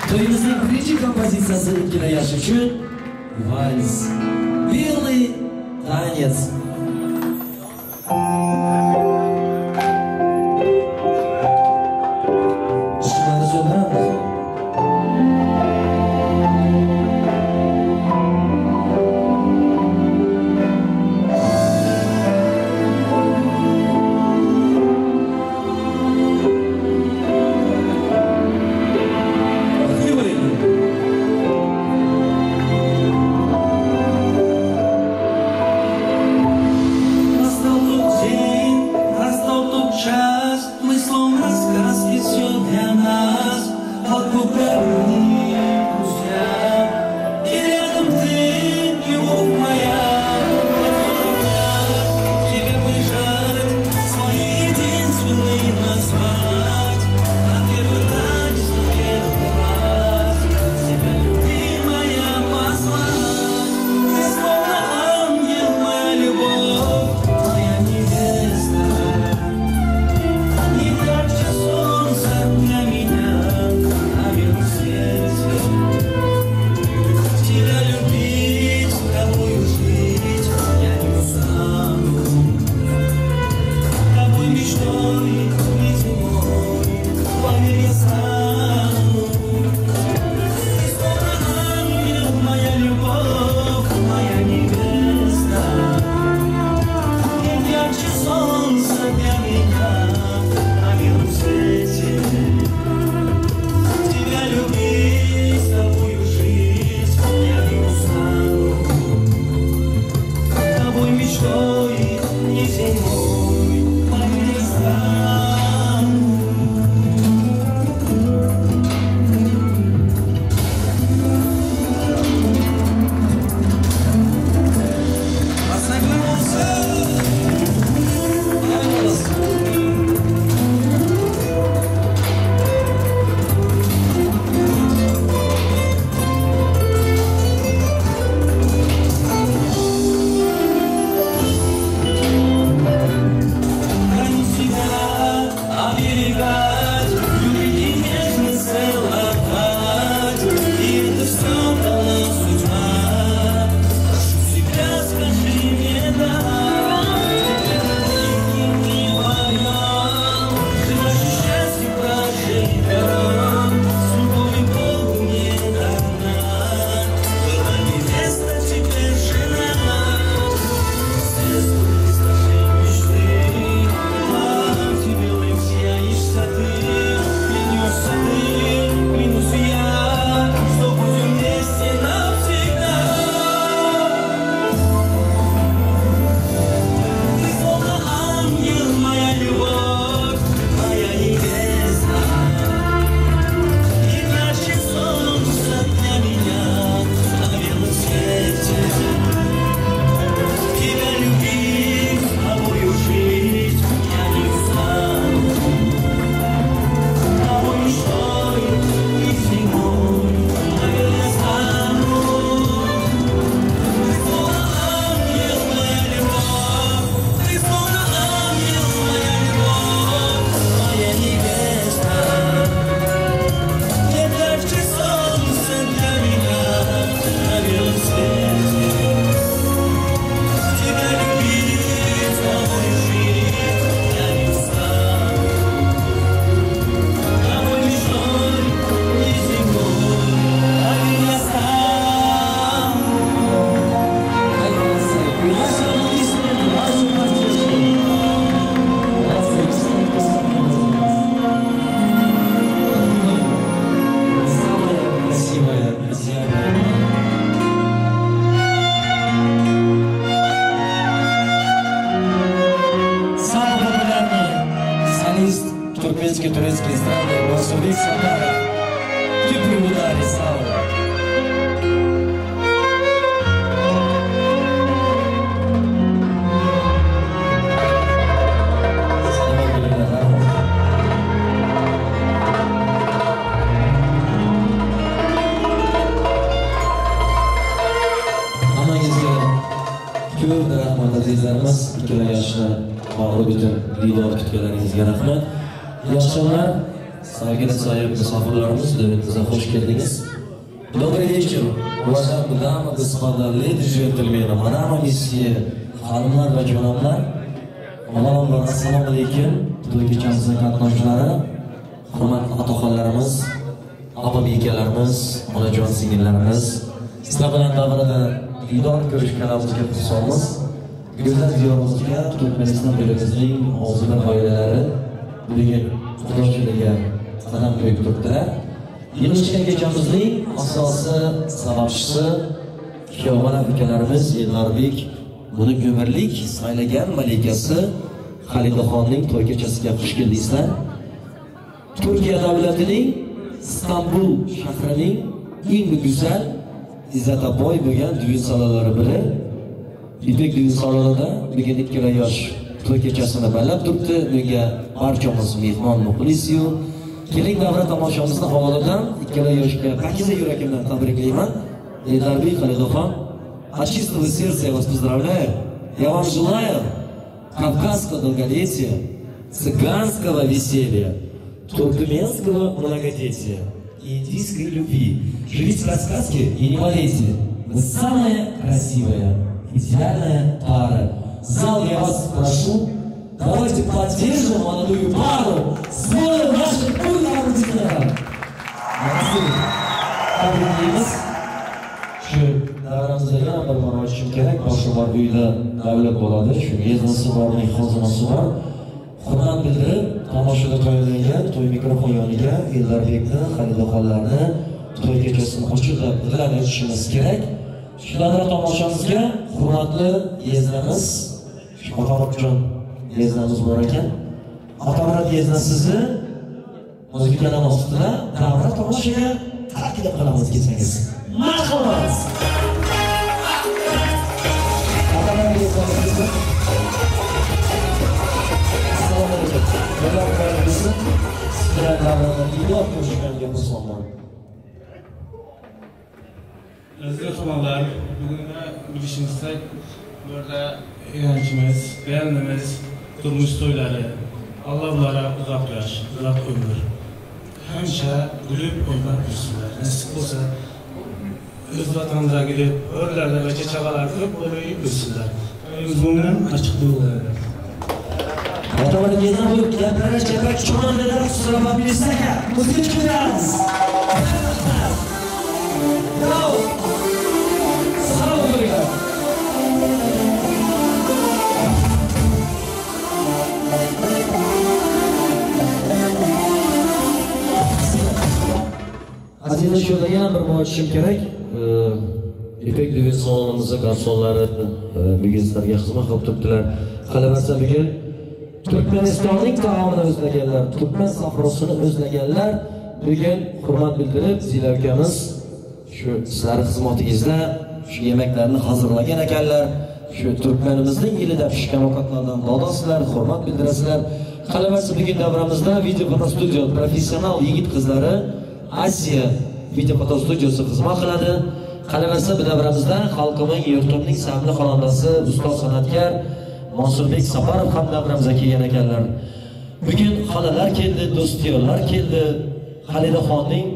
To'yimizning birinchi kompozitsiyasi ikkala yosh uchun vals. Белый танец. Турецкий эстрады Масурбек Садаров. Ты при ударе Саула. Ko'p rahmat azizlarimiz, ikkala yoshni mag'lub etib, Lidor kutganlaringizga rahmat. Yoshlar Sevgili sayın misafirlerimiz, devletimize hoş geldiniz. Добрый вечер, уважаемые дамы, господа, ladies and gentlemen, madame, messieurs, hanımlar ve canımlar. Avvalambor assalomu alaykum, to'y kechamizni qatnashchilari, hurmatli otaxonlarimiz, opa-bekalarimiz, onajon singillarimiz, sizlar bilan davrada diydor ko'rishganimizga xursandmiz. Go'zal ziyorimizga Turkmaniston davlatimizning og'zida oilalari bugun xudochilarga qadam qo'yib turibdilar. Yig'ilishgan kechamizning asosi, sababchisi kuyovlar ukalarimiz Elnorbek buni umrlik saylagan malikasi Xalidaxonning to'y kechasiga xush keldingizlar. Turkiya davlatining Istanbul shahrining eng go'zal, izzataboy bo'lgan düğün salonlari biri İpek düğün salonida bugun ikkala yosh to'y kechasini ballab turibdi. Bunga barchamiz mehmon muxlisiyu. Keling davra tomoshamizni avvalidan ikkala yoshga pakiza yurakimdan tabriklayman. Elnorbek, Xalidaxon, от чистого сердца я вас поздравляю. Я вам желаю кавказского долголетия, цыганского веселья, туркменского благодетия и индийской любви. Живите как сказки и не болейте. Вы самая красивая, идеальная пара. Зал, я вас прошу, давайте поддержим молодую пару с волей наших бурных. Tabriklaymiz. Shu davramizda yana bir marotaba aytishim kerak. Boshqalar uyda davlat bo'ladi. Shu yeznasi bormi, xozinasi bor. Hurmat bildirib, tomoshada tayyorlangan to'y mikrofon yoniga Elnorbekni, Xalidaxonlarni to'y kechasini ochiqlab bilib aytishimiz kerak. Shu davra tomoshamizga hurmatli yeznamiz, Otamuratjon yeznamiz bor ekan. Otamurat yezna sizni muzika namozida davra tomoshaga taklif qilamiz kelsangiz. Marhamat. Otamurat yeznamiz. Assalomu alaykum. Bular bizni sizlar davrada diyor ko'rishganga xursandman. Aziz otalar, bugun bilishimizda burada eğlencemiz, beğenimiz, turmuş to'ylari, Allah ulara uzoq yosh, uzoq umr. Hamisha gülüp oynab yursinlar. Nasib bo'lsa, o'z vatanida gidib, o'rlarda va chaqalar ko'p bo'lib yursinlar. Biz bundan ochiq bo'ladi. Otalar yana bu gaplarga chapak cho'ndilar, so'rab bilsak, muzika chiqamiz. Bravo. Sağ olun. Aziz şurada yana bir muhabbetçim kerak. İpek düğün salonumuzda garsonlari bugun sizlarga xizmat qilib turibdilar. Qolaversa bugun Turkmanistonning taomini o'zlaganlar, Turkman safrosini o'zlaganlar bugun hurmat bildirib, Zila ukamiz shu sizlar xizmatingizda shu yemeklarni hazırlagan ekanlar. Shu Turkmanimizning yilida pishgan ovqatlardan dodasizlar, hurmat bildirasizlar. Qolaversa bugun davramizda video fotostudiyo professional yigit qizlari Asiya video fotostudiyasi xizmat qiladi. Qolaversa bu davramizda xalqimning, yurtimning savli xonandasi, ustoz san'atkor Monsurbek Safarov ham davramizga kelgan ekanlar. Bugun xolalar keldi, do'stiyonlar keldi, Xalidaxonning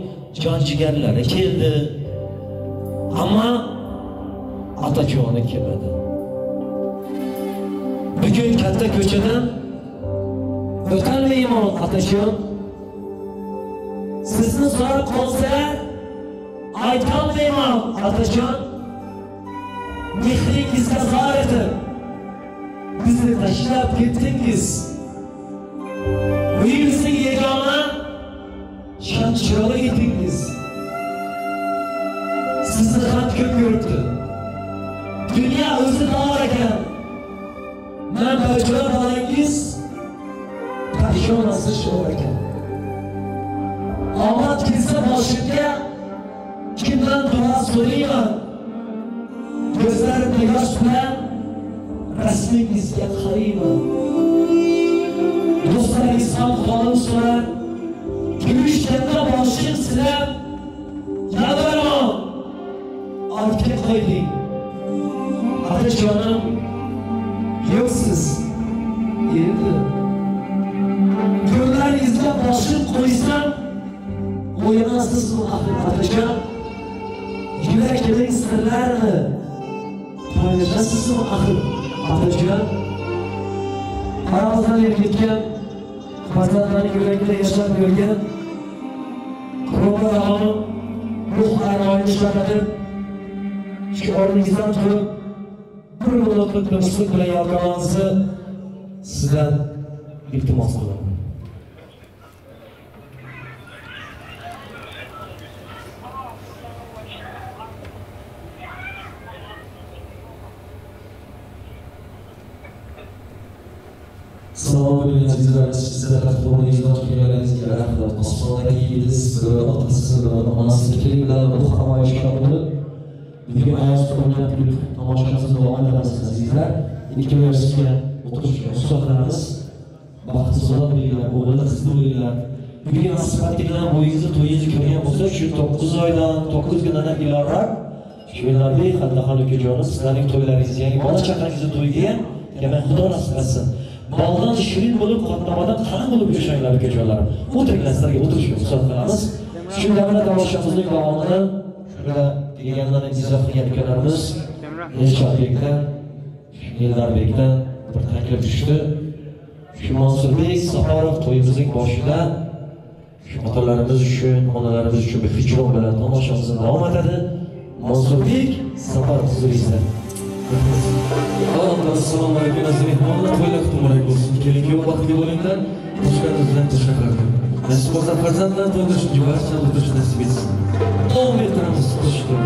jon-jigarlari keldi. Ammo otajoni kelmadi. Bugun katta ko'chadan o'tolmayman otajon. Sizni so'rab qolsalar aytolmayman otajon. Mehringizga zor etib bizni tashlab ketdingiz. Uyimizning yagona shamchirog'i edingiz. Sizni ham ko'p ko'ribdi. Dunyo o'zi bor ekan. Men bachor bolangiz pashonasi shu ekan. Omad kelsa boshimga kimdan duo so'rayman. Ko'zlarimda yosh bilan rasmingizga qarayman. Do'stlaringiz ham holim so'rab, kuyishganda boshim silab, navaron ortga qo'yding. Otajonim, yo'qsiz. Endi ko'zlaringizga boshim qo'ysam keling sirlarni paylaşasizmi axir otajon aramizdan ketgan farzandlarning yuragida yashab yurgan Kurban Hanım ruh arvohini sharaflatib shu o'rningizdan turib bir minutlik do'stlik bilan yordamimizni sizdan iltimos qilaman. Assalomu alaykum azizlar, sizlar qatnashganingizga kelganingizga rahmat. Osmondagi yildiz bilan otasi bilan onasinikini bilan ruh namoyishga bo'lib bugun ayol tomonidan kulib tomoshasini davom etamiz azizlar. Ikki versiya o'tirishga ruxsatlarimiz baxtli sodot bo'linglar, o'g'illar qizli bo'linglar. Bugun nasibati bilan bo'yingizni to'yingizni ko'rgan bo'lsa, shu 9 oydan 9 kundan ilorat Shuylarni Xandaxon ukajonim sizlarning to'ylaringiz, ya'ni bola chaqangizni to'yga ham yana Xudo nasib etsin. Baldan shirin bo'lib, qatnamadan qalin bo'lib yashanglar ukajonlarim. O'tiringlar, sizlarga o'tirishga ruxsat qilamiz. Shunda mana tomoshamizning davomida shunda deganlarni izoh qilgan ukalarimiz Elchobekdan, Eldarbekdan bir taklif tushdi. Shu Mansurbek Safarov to'yimizning boshida shu otalarimiz uchun, onalarimiz uchun bir hijron bilan tomoshamizni davom etadi. Mansurbek Safarov huzuringizda. Assalomu alaykum aziz mehmonlar, to'ylar muborak bo'lsin. Keling, vaqtga bo'linglar. Qo'shganimizdan tashakkur qilaman. Nasib bo'lsa farzandlar to'ylashi barcha o'tirish nasib etsin. Davom ettiramiz qo'shishni.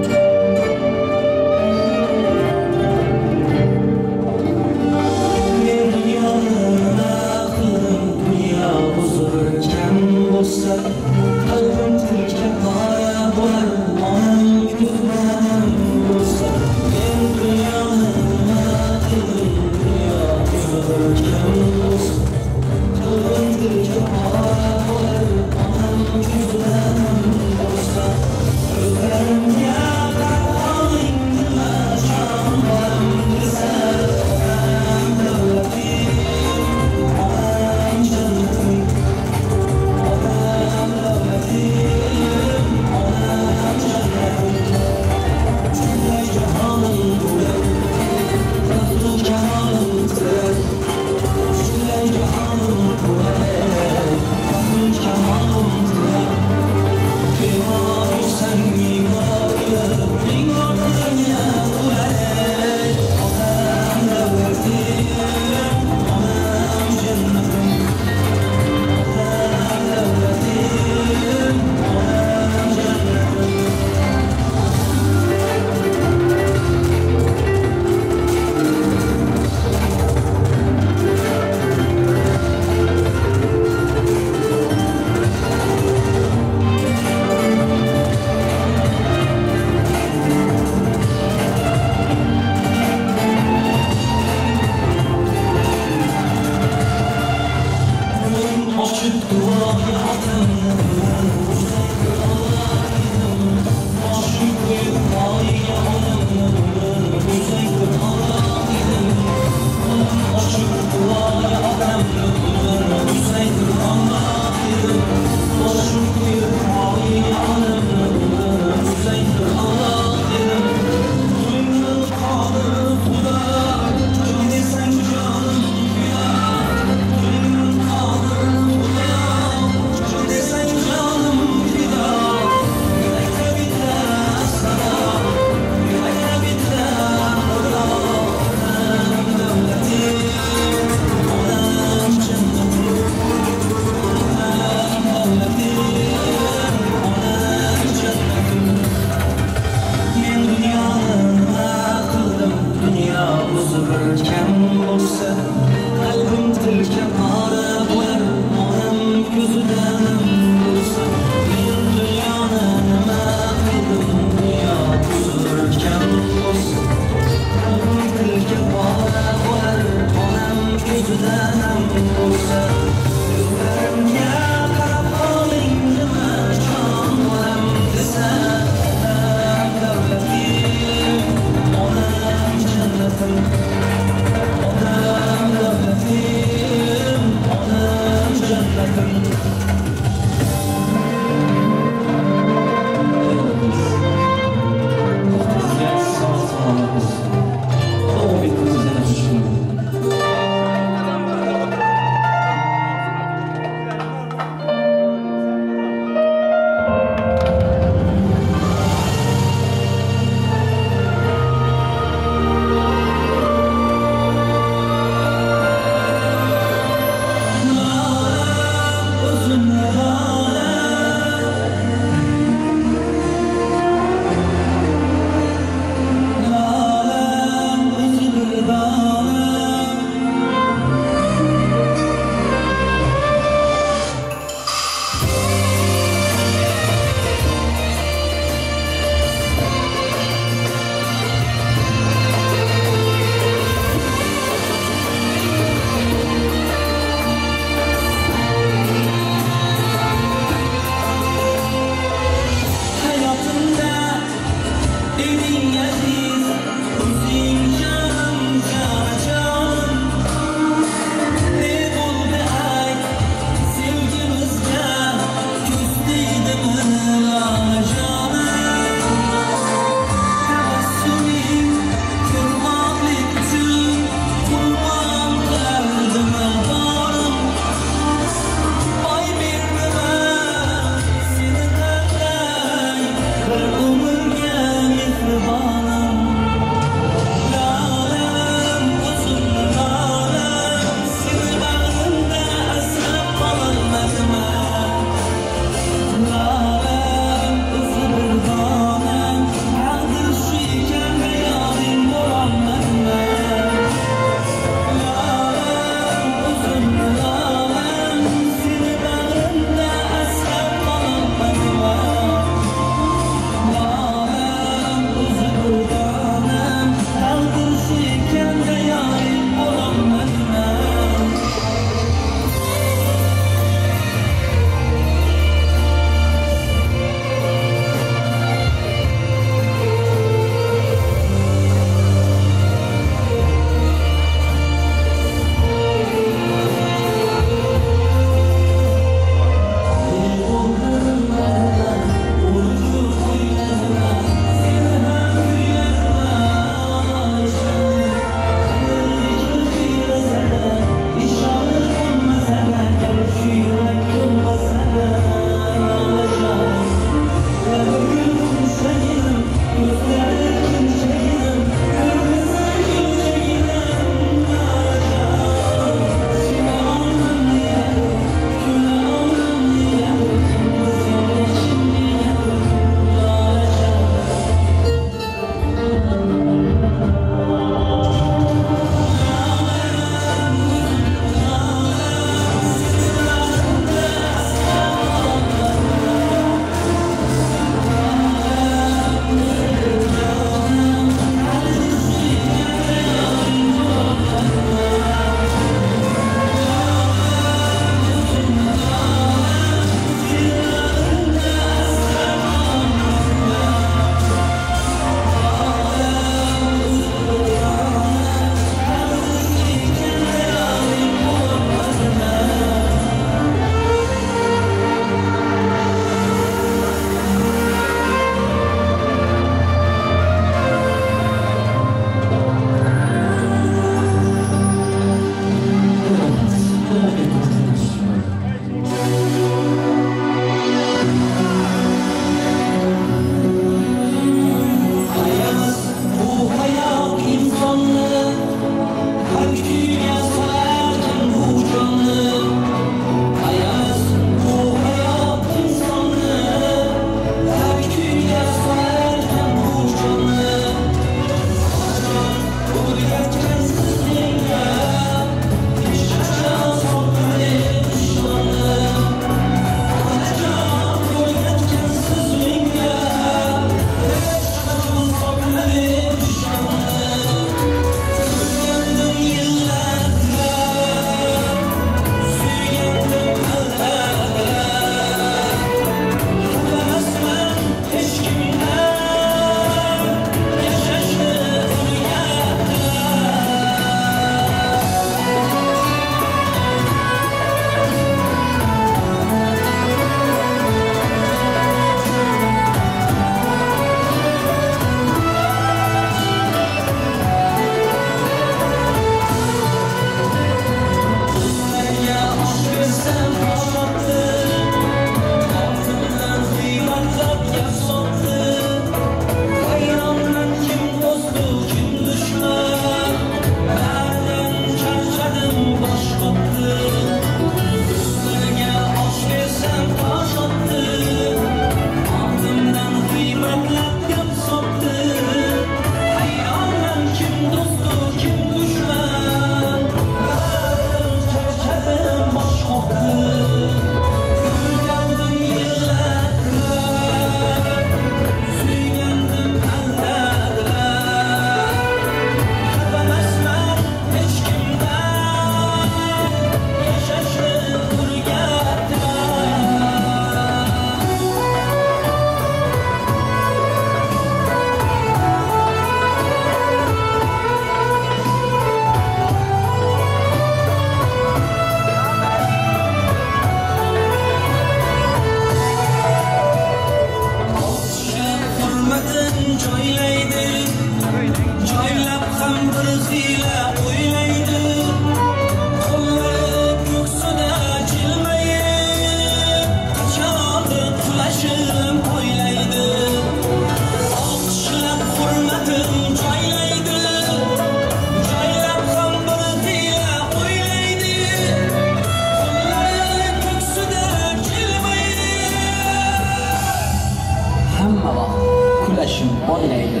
o'ynaydi.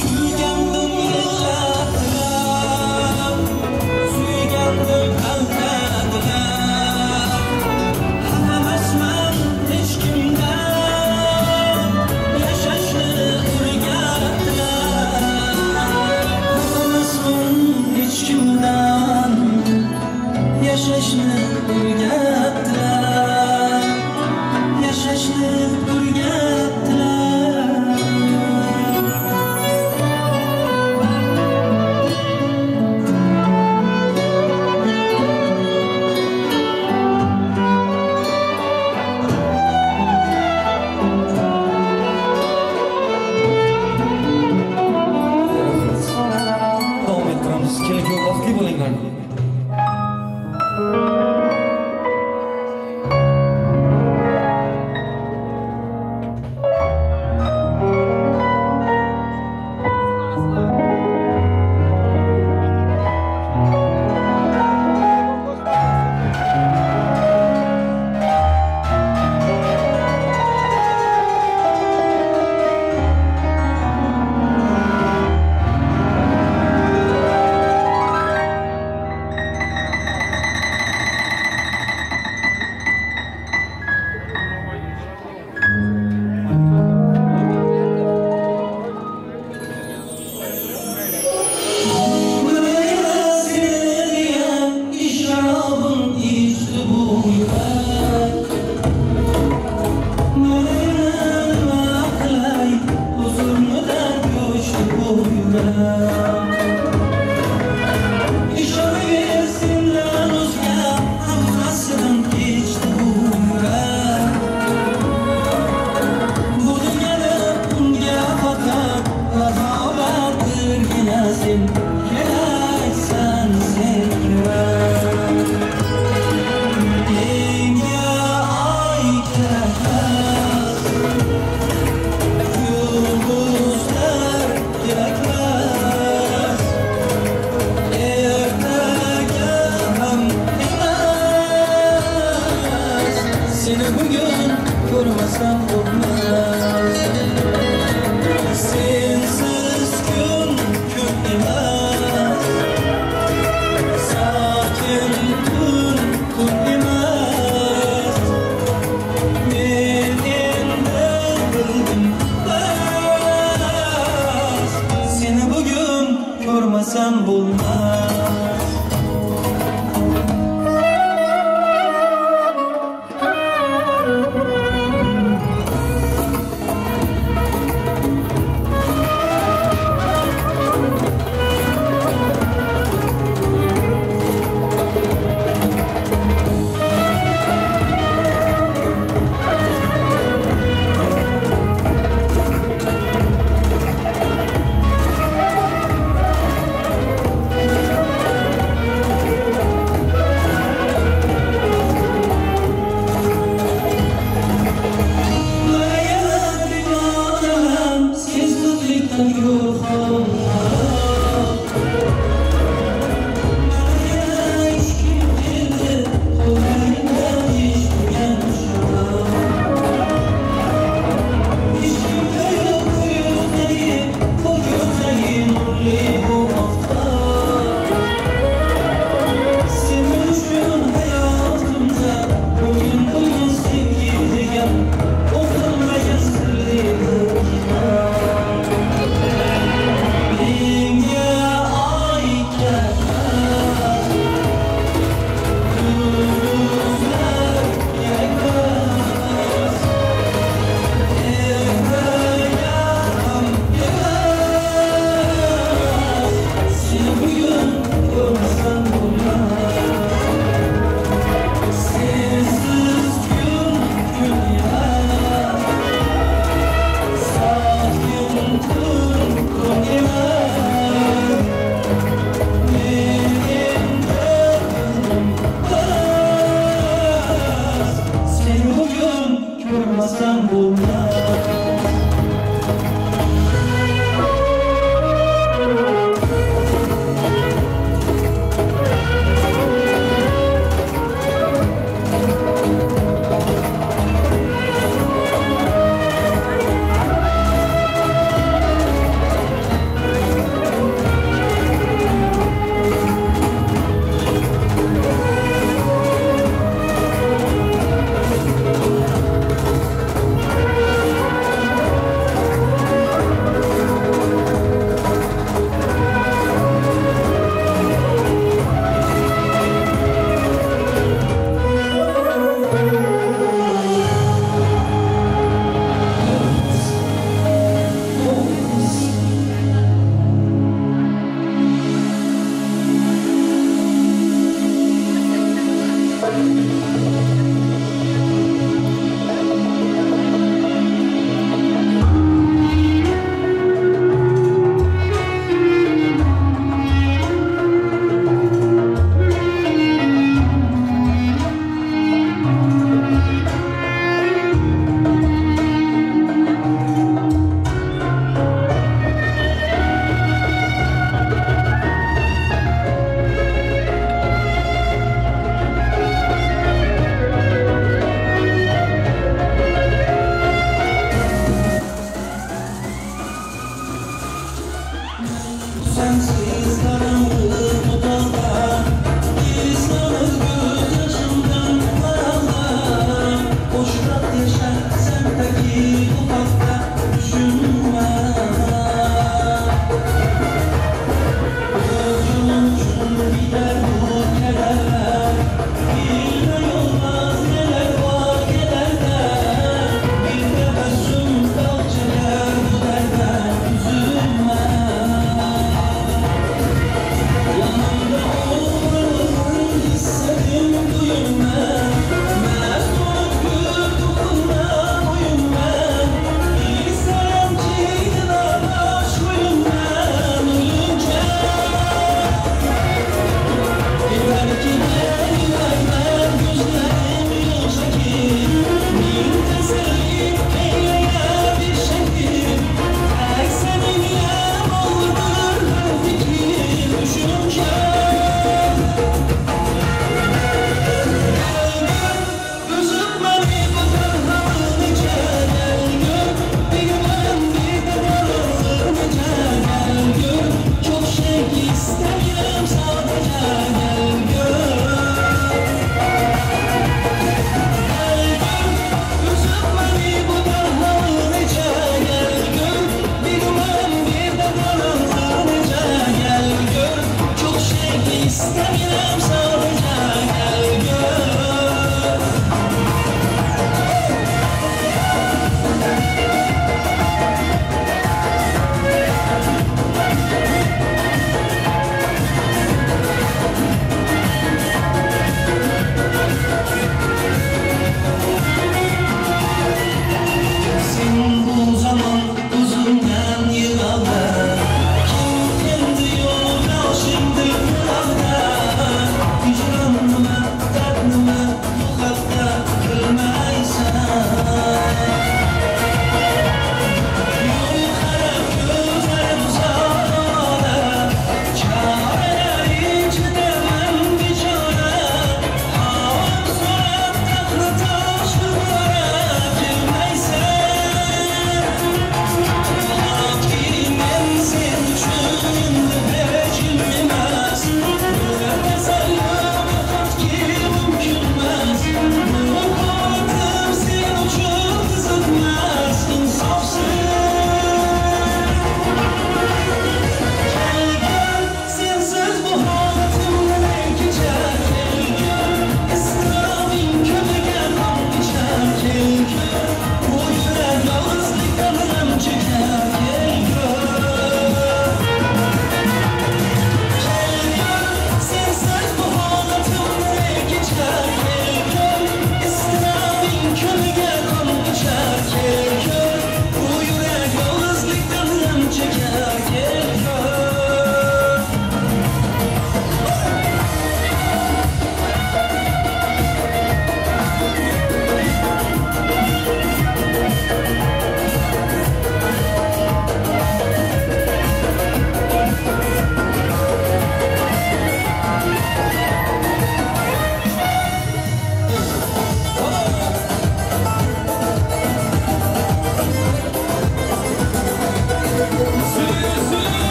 Suygandim yig'latlab, suygandim aldatlab, xafamasman hech kimdan, yashashni o'rgatdilar. Xafamasman hech kimdan, yashashni o'rgatdilar. Yashashni o'rgatdilar. Davom ettiramiz. Keling, vaqtli bo'linglar.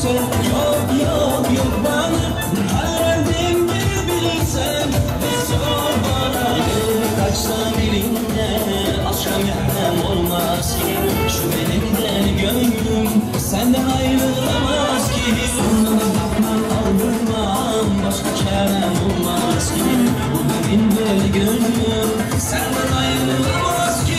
kimse yok yok yok bana. Halim bir bilsen bir sor bana. Kaçsam elinde aşka mehrem olmaz ki. Şu benim de gönlüm senden ayrılamaz ki. Sonuna bakmam aldırmam başka çarem olmaz ki. Bu benim de gönlüm senden ayrılamaz ki.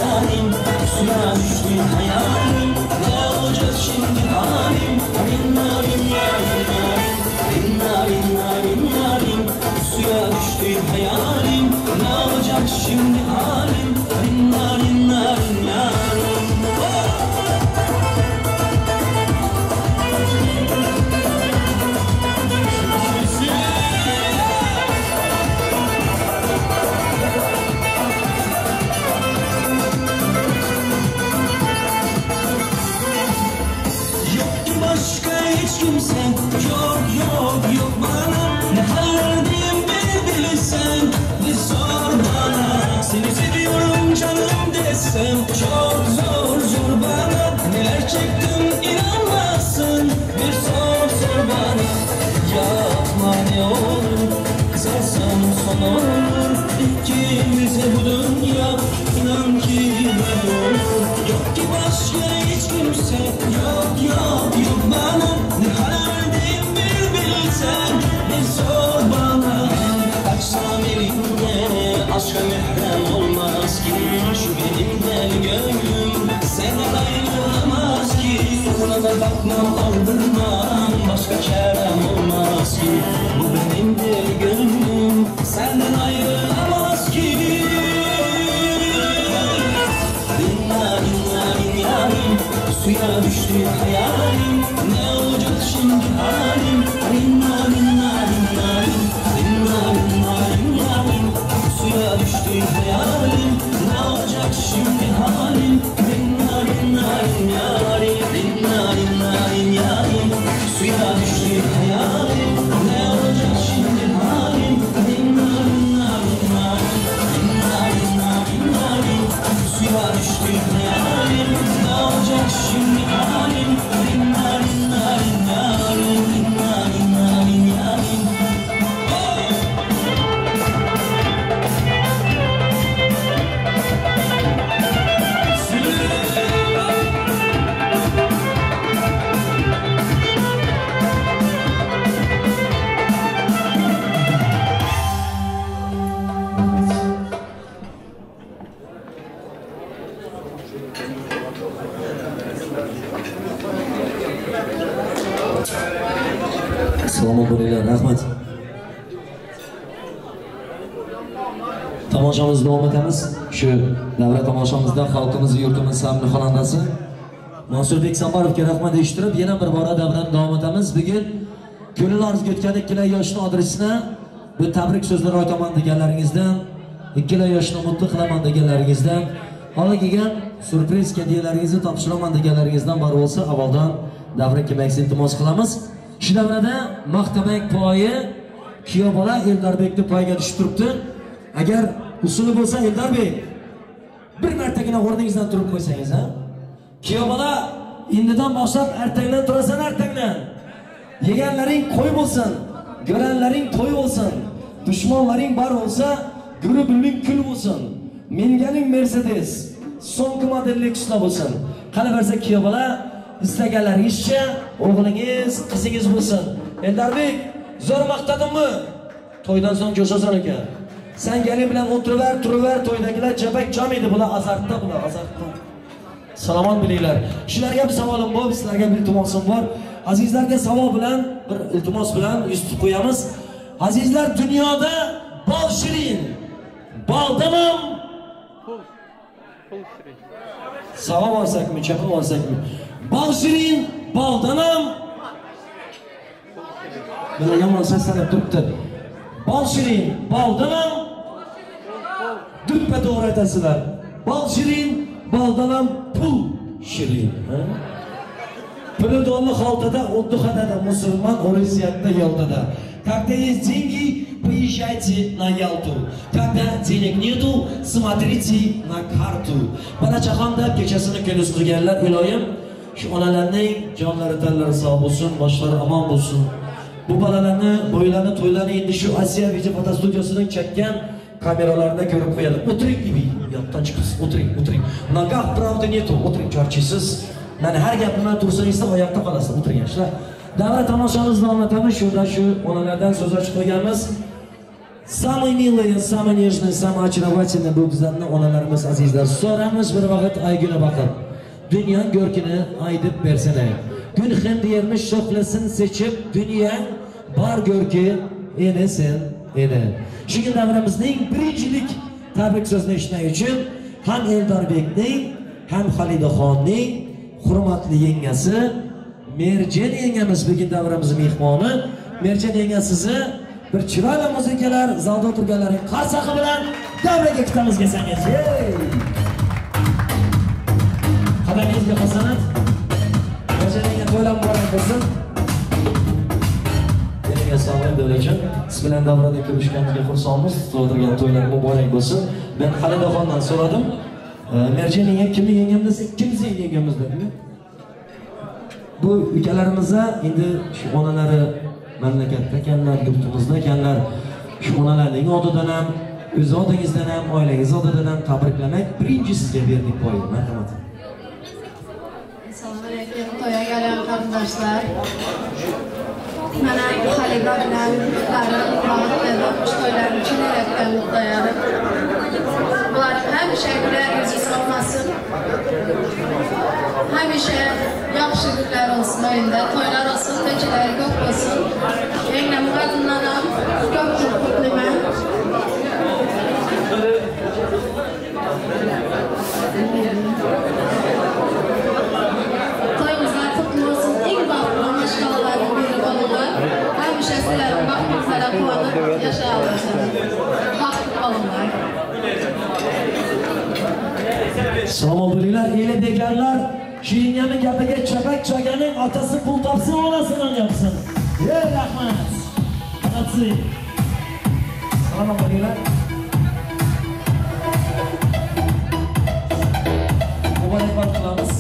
Yarim, suya düştü hayalim. Ne olacak şimdi halim? Yarim, yarim, suya düştü hayalim. Ne olacak şimdi halim? Yarim, yarim. Başka hiç kimsen yok yok yok bana. Ne haldeyim beni bilsen bir sor bana. Seni seviyorum canım desem çok zor zor bana. Neler çektim inanmazsın bir sor bana. Yapma ne olur kısarsam son olur. İkimize bu dünya inan ki böyle olur. Yok ki başka hiç kimse yok yok yok bana. Ne haldeyim bir bilsen bir sor bana. Kaçsam elinde aşka mehrem olmaz ki. Şu benim de gönlüm senden ayrılamaz ki. Buna da bakmam aldırmam başka çarem olmaz ki. Bu benim de gönlüm senden ayrılamaz ki. Yarim, suya düştü hayalim. Ne olacak şimdi halim? Yarim, suya düştü hayalim. Ne olacak şimdi halim? Yarim, suya düştü hayalim. Ne olacak şimdi halim? Suya düştü hayalim. Ne olacak şimdi halim? Salomat bo'linglar, rahmat. Tomoshamizni davom etamiz. Shu davra tomoshamizda xalqimiz, yurtimiz samimiy xonandasi Mansurbek Safarovga rahmat eshittirib, yana bir bora davrani davom etamiz. Bugun ko'ngil orzuga yetgan ikkala yoshning adresini bu tabrik so'zlari aytaman deganlaringizdan, ikkala yoshni mutlu qilaman deganlaringizdan, hali kelgan surpriz hadiyalaringizni topshiraman deganlaringizdan bari bo'lsa, avvaldan davra kelmakni iltimos qilamiz. Shu davrada Maqtamak poyi kuyov bola Eldarbekni poyiga tushib turibdi. Agar usuli bo'lsa Eldarbek bir martagina o'rningizdan turib qo'ysangiz, ha? Kuyov bola indidan boshlab ertangdan turasan, ertangdan. Yeganlaring qo'y bo'lsin, ko'ranlaring to'y bo'lsin, dushmonlaring bar bo'lsa, guri bilming kul bo'lsin. Minganing Mercedes, so'nggi modelli kuchlar bo'lsin. Qalaversa kuyov bola istaganlaringizcha o'g'lingiz, qizingiz bo'lsin. Eldarbek, zo'r maqtadimmi? To'ydan so'ng jo'shasan ekan. Sen gelin bilan o'tiraver, turaver, to'ydagilar chapak chamaydi, bular azartda, bular azartda. Salomon bilinglar. Shularga bir savolim bor, sizlarga bir iltimosim bor. Azizlarga savol bilan, bir iltimos bilan yuz tutib qo'yamiz. Azizlar, dunyoda bol shirin, baldamam. Savol olsakmi, chaqib olsakmi? Bol shirin, baldanam. Mana yomon seslanib turibdi. Bol shirin, baldanam. Düppe doğru aytasizlar. Bol shirin, baldanam, pul shirin. Puli dolli xaltada, o'ttiqada musulmon, Rossiyada yo'ldada. Когда есть деньги, поезжай приезжайте на Ялту. Когда денег нету, смотрите на карту. Bana jahonda kechasini kunduz qilganlar, iloyim shu onalarning jonlari tanlari sog' bo'lsin, boshlari amon bo'lsin. Bu bolalarni, bo'ylarni, to'ylarni endi shu Asiya video foto studiyasining chekkan kameralarida ko'rib qo'yadi. O'tiring gibi, yoqdan chiqasiz, o'tiring. Nagah pravda nету, o'tiring, charchisiz. Mana har gapimdan tursangizda oyoqda qolasiz, o'tiring yoshlar. Davra tomoshamizni davom etamiz. Shunda shu onalardan so'z ochib qo'yganmiz. Самые милые, самые нежные, самые очаровательные bu bizlarni onalarimiz azizlar. So'ramiz bir vaqt ayguna baqib. Dunyo go'rkini aydib bersanay. Gün hem diyermiş şoklasın seçip dünya bar görki ene sen ene. Şimdi davramızning birincilik tabrik sözünü işine için hem Eldar Bekning hem Halidaxonning hurmatli yengasi Merjan yengamiz bugün davramızın mehmoni. Merjan yengasizni bir chiroyli muzikalar zalda o'tirganlaring qarsaqi bilan davraga kutamiz kelsangiz. Qadamingizga hasanat. Merjanga to'ylar muborak bo'lsin. Menga salom Davlatjon. Siz bilan davrada ko'rishganimizga xursandmiz. O'tirgan to'ylar muborak bo'lsin. Men Halidaxondan so'radim. Merjanga kimni yengam desa, ikkingiz yengamiz dedi. Bu ukalarimizga endi shu onalari mamlakatda ekanlar, yurtimizda ekanlar. Shu onalarning oldidan ham, o'z oldingizdan ham, oilangiz oldidan ham tabriklamak birinchi sizga berdik poyi. Marhamat. Assalomu alaykum, to'yga kelgan qarindoshlar. Mana Halida bilan to'ylarni chilayotgan muhtayarib. Bular hamisha yuzi solmasin. Hamisha yaxshi kunlar olsun oyunda, to'ylar olsun, tinchlar ko'p bo'lsin. Eng muqaddimdan ham ko'p kutlayman. To'yingizlar qutlu bo'lsin. Eng baxtli mashg'ulotlarni berib olinglar. Hamisha sizlar baxtlilar quvonib yashay olasizlar. Baxtli bo'linglar. Salom bo'linglar, eli bekarlar. Shirinyaning gapiga chapak chaganing otasi pul topsin, onasidan yapsin. Rahmat. Otasi. Salom bo'linglar. Muborakbod qilamiz.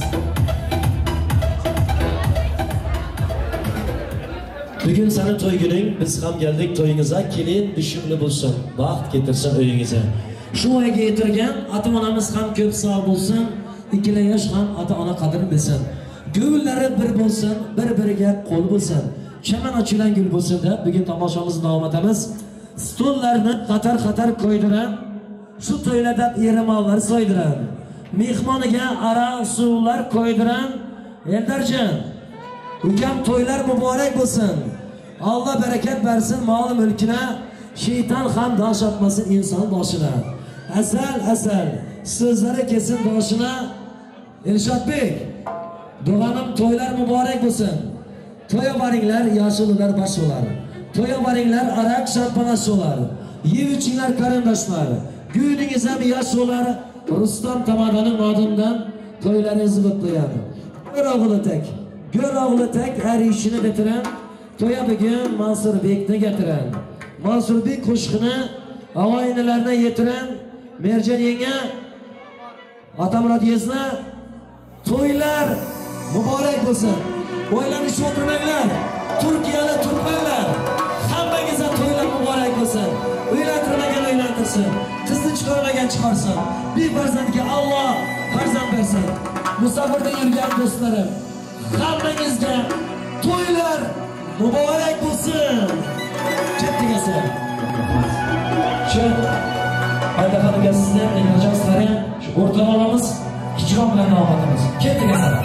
Bugun seni to'y kuning, biz ham keldik to'yingizga. Kelin dushumli bo'lsin, baxt keltirsin uyingizga. Shu oyga yetirgan ota-onamiz ham ko'p sog' bo'lsin, ikkala yosh ham ota-ona qadrini bilsin. Gulllari bir bo'lsin, bir-biriga qo'l bo'lsin. Chaman ochilan gul bo'lsin deb bugun tomoshamizni davom etamiz. Stollarni qator-qator qo'ydiran, shu to'ylarda erimonlar so'ydiran. Mehmoniga aroq suvlar qo'ydiran. Eldarjon, ukam to'ylar muborak bo'lsin. Alloh barakat bersin mol-mulkina. Şeytan ham dosh atmasin inson boshina. Asal so'zlari kelsin boshina. Elshodbek, duonim to'ylar muborak bo'lsin. To'ya boringlar, yoshlar boshlar. To'ya boringlar, aroq shampanaz so'lar. Yeyuvchilar qarindoshlar. Guyningiz ham yoshlar. Rustam Tamadani nodimdan to'ylaringizni qutlayadi. Gör o'g'li tek her ishini bitiran. To'ya bugun Mansurbekni getiran. Mansurbek qo'shiqni avoyinlarına yetiren Merjan yenga Atamurod yezna to'ylar muborak bo'lsin. O'ylanishib o'tirmanglar. Turkiyali turkmanlar, hammangizga to'ylar muborak bo'lsin. Uylantirmagan uylantirsin, qizni chiqarmagan chiqarsin. Bir farzandga Alloh farzand bersin. Musafirda yurgan do'stlarim, hammangizga to'ylar muborak bo'lsin. Ketdingizlar. Shu Haydaxonga sizlar ijozatlaring shu o'rtoq olamiz, hijron bilan davom etamiz. Ketdingizlar.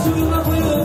Sürüme koyup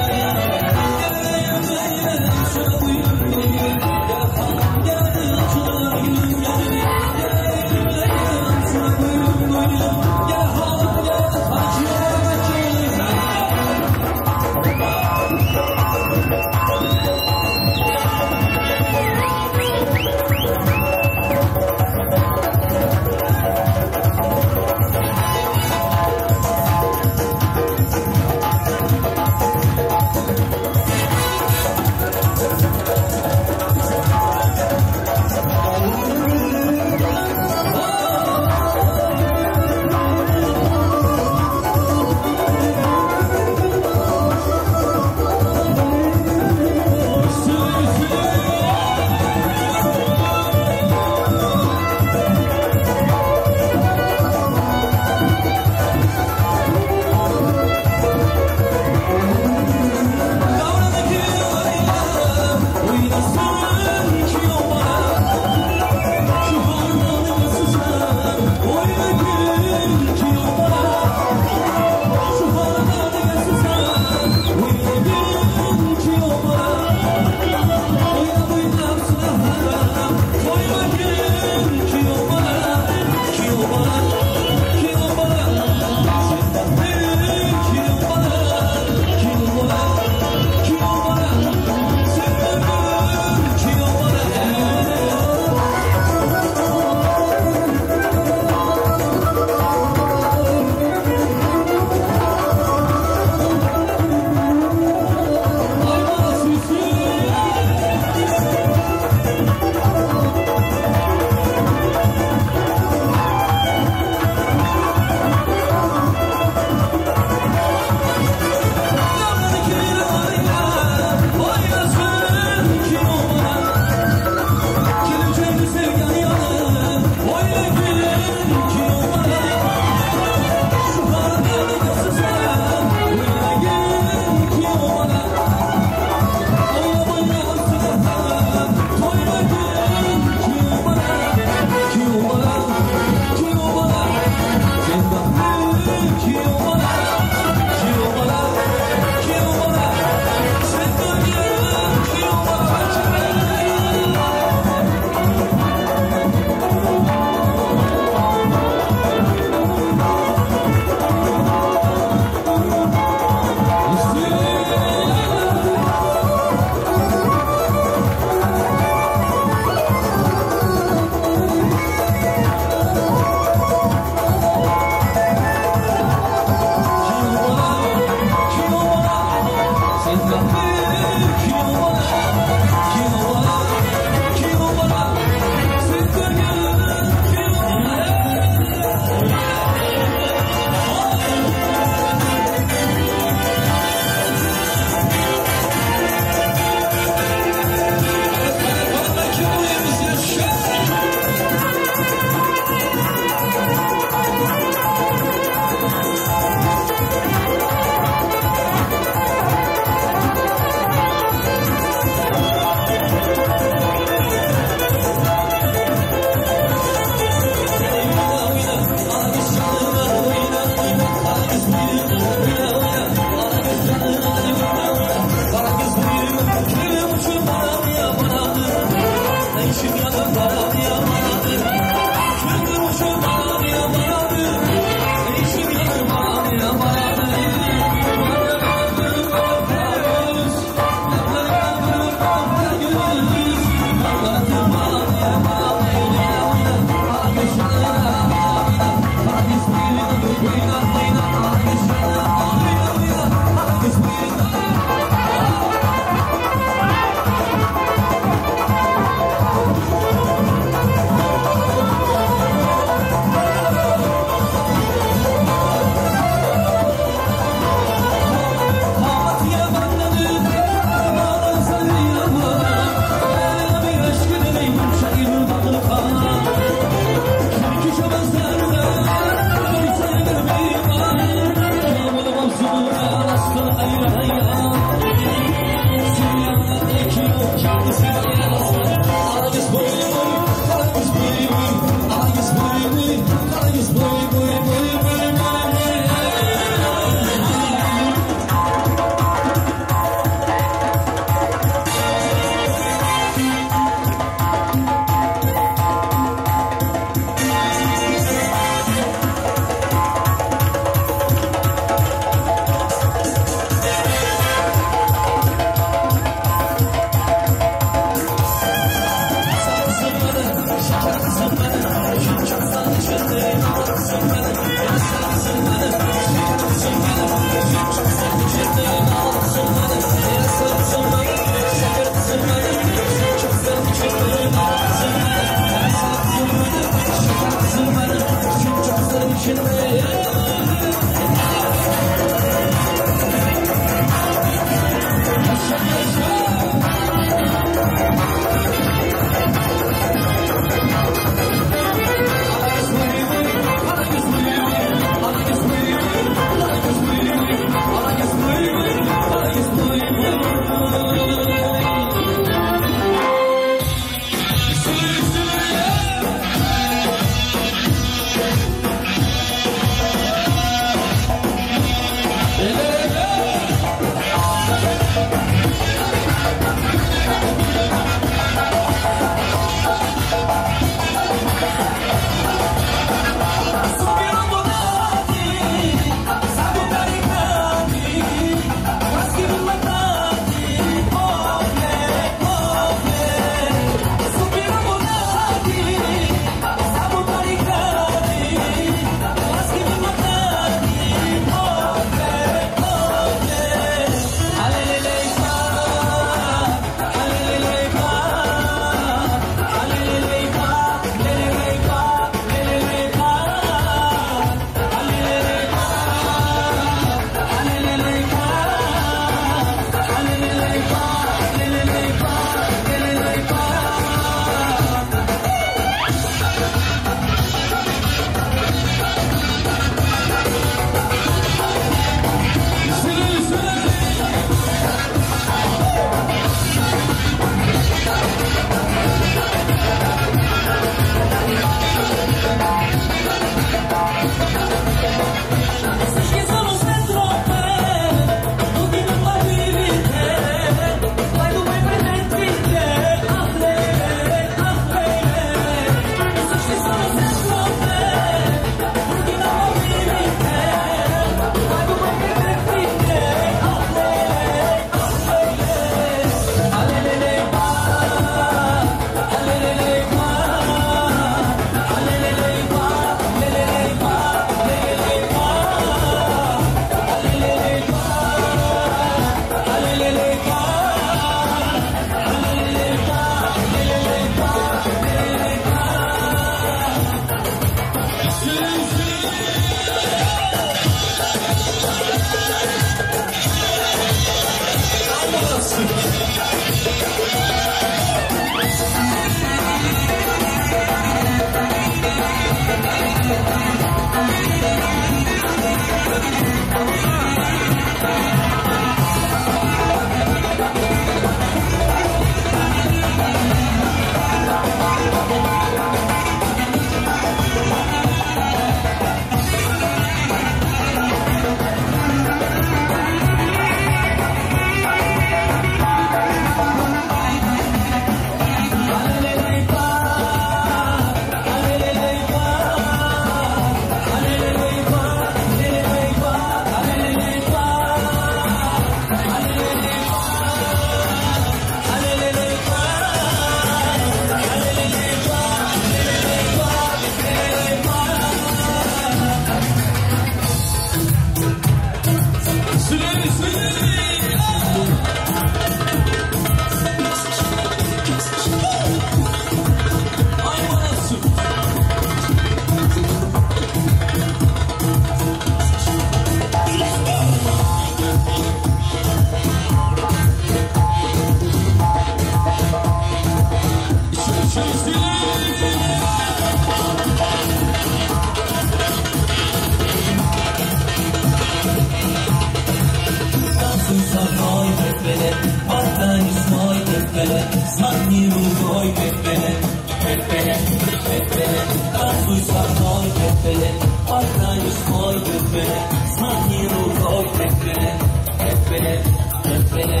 duysan oy tepele, Artayız oy tepele, Saniro oy tepele, tepele, tepele,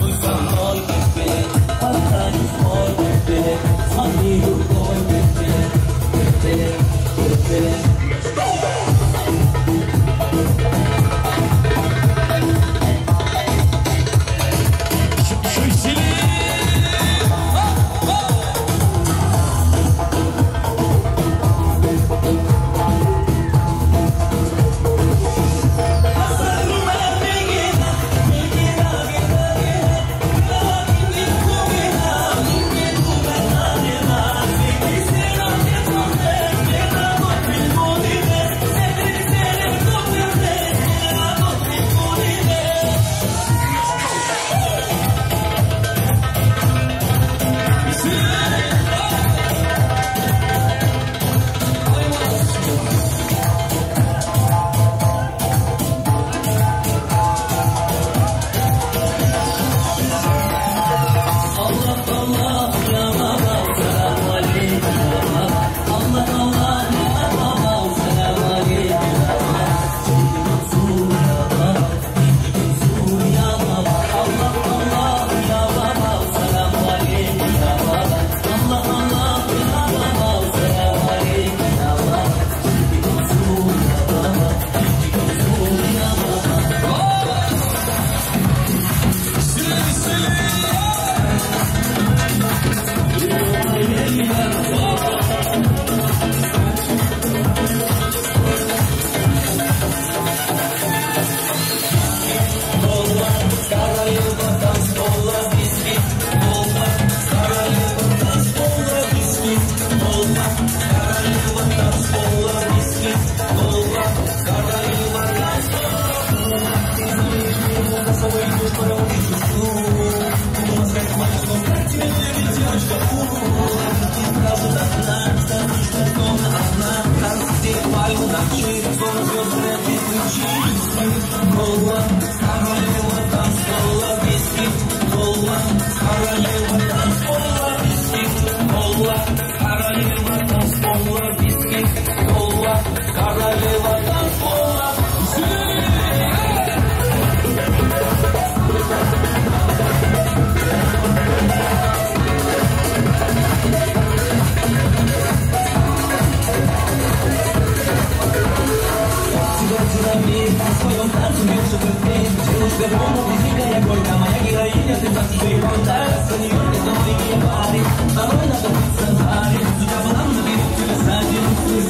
duysan oy tepele, Artayız oy tepele, Saniro oy tepele, tepele, tepele.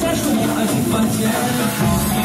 Zresztą nie ma się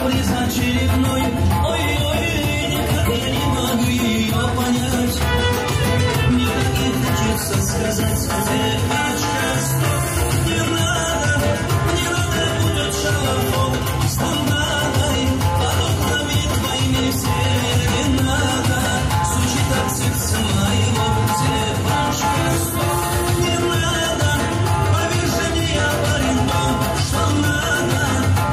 каприз очередной. Ой-ой, никак я не могу ее понять. Никак не хочется сказать девочка, стоп. Не надо будет шалопок с ламбадой, под окнами твоими серенада. Звучит так сердце моего, девочка, стоп. Не надо, поверь же мне, я парень, то, что надо.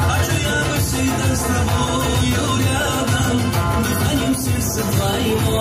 Хочу я быть всегда с тобою рядом, дыханием сердца твоего.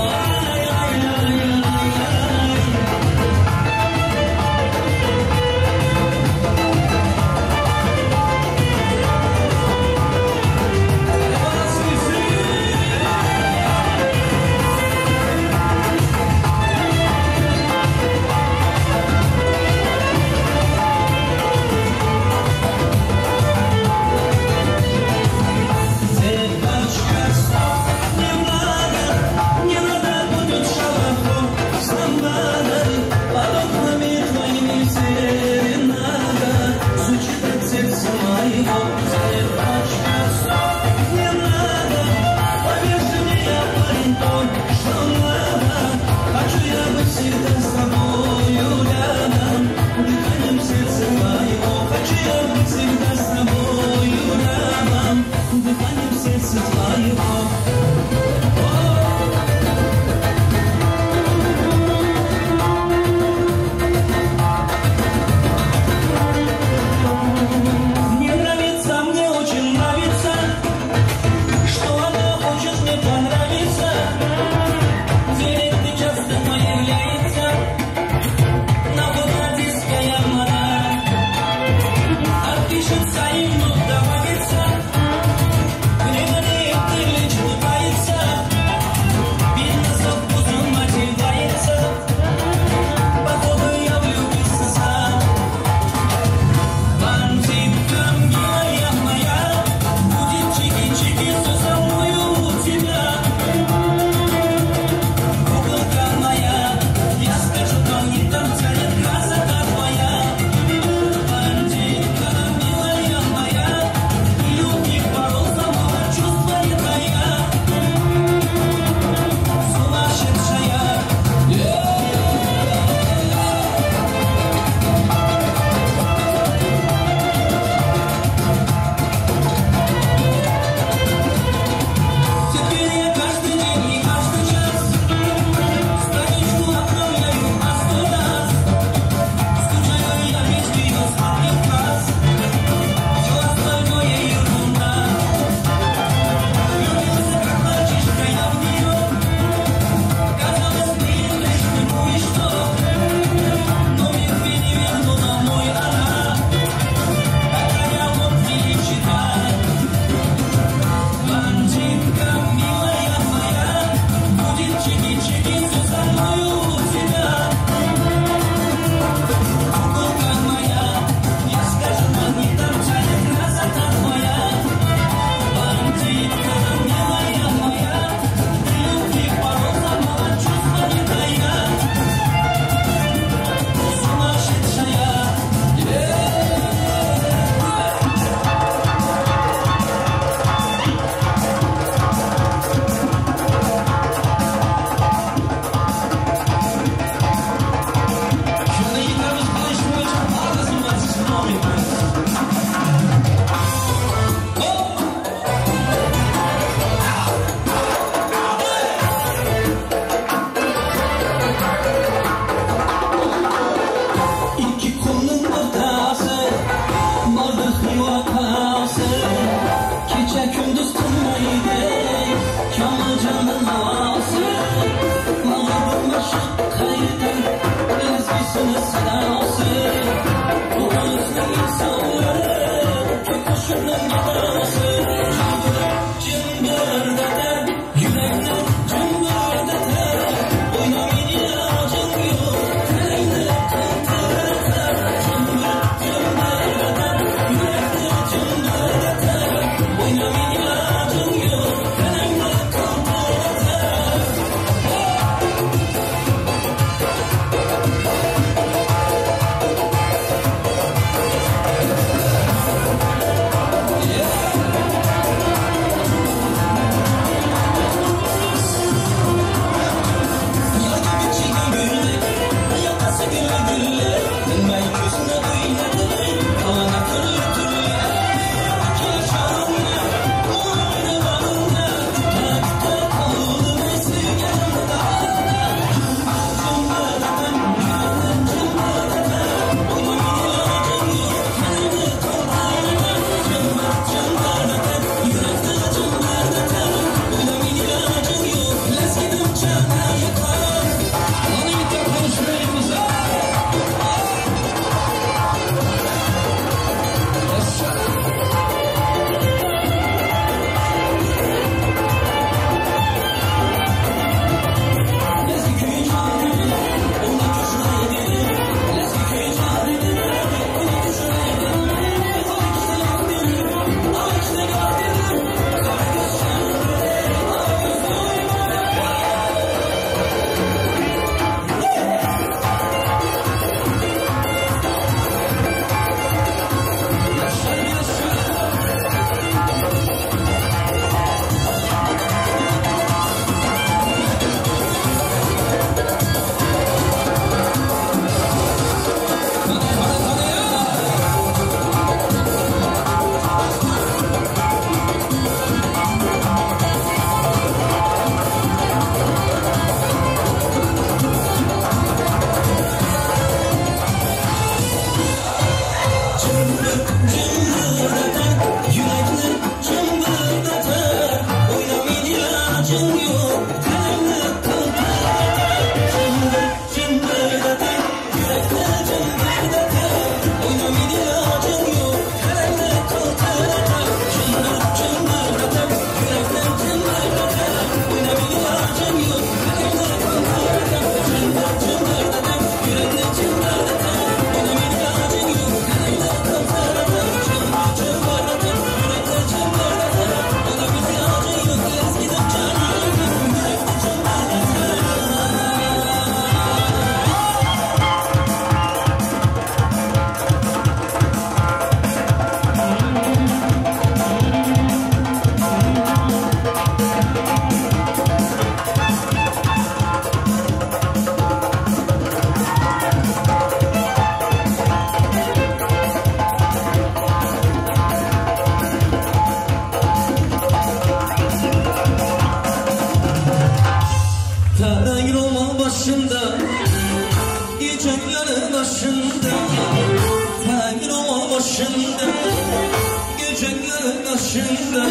başında,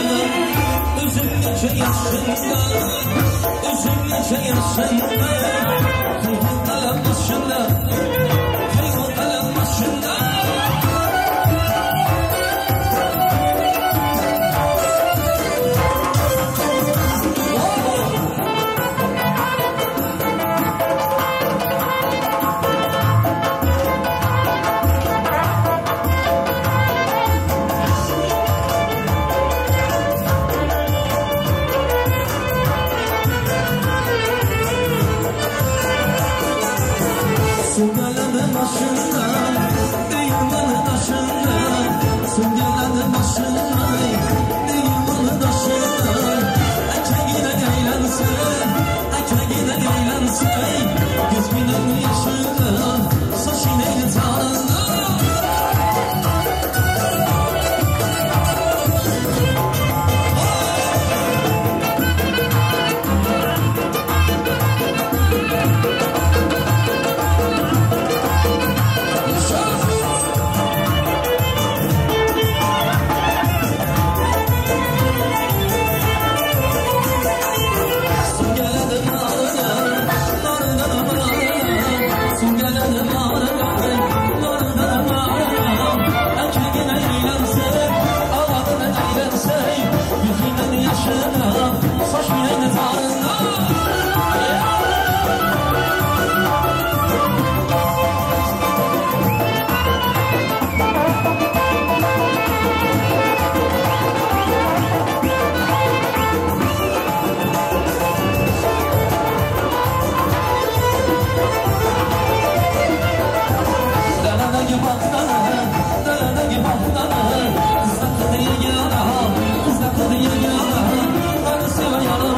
özüm nece yaşında, özüm nece yaşında. Kıydın kalem başında, kıydın kalem başında. Süngeladı başında, değirmanı taşında. Süngeladı başında, değirmanı taşında. Eke gide eğlense, eke gide eğlense. Göz binen yaşında, saç ineğli tarında. Kızlar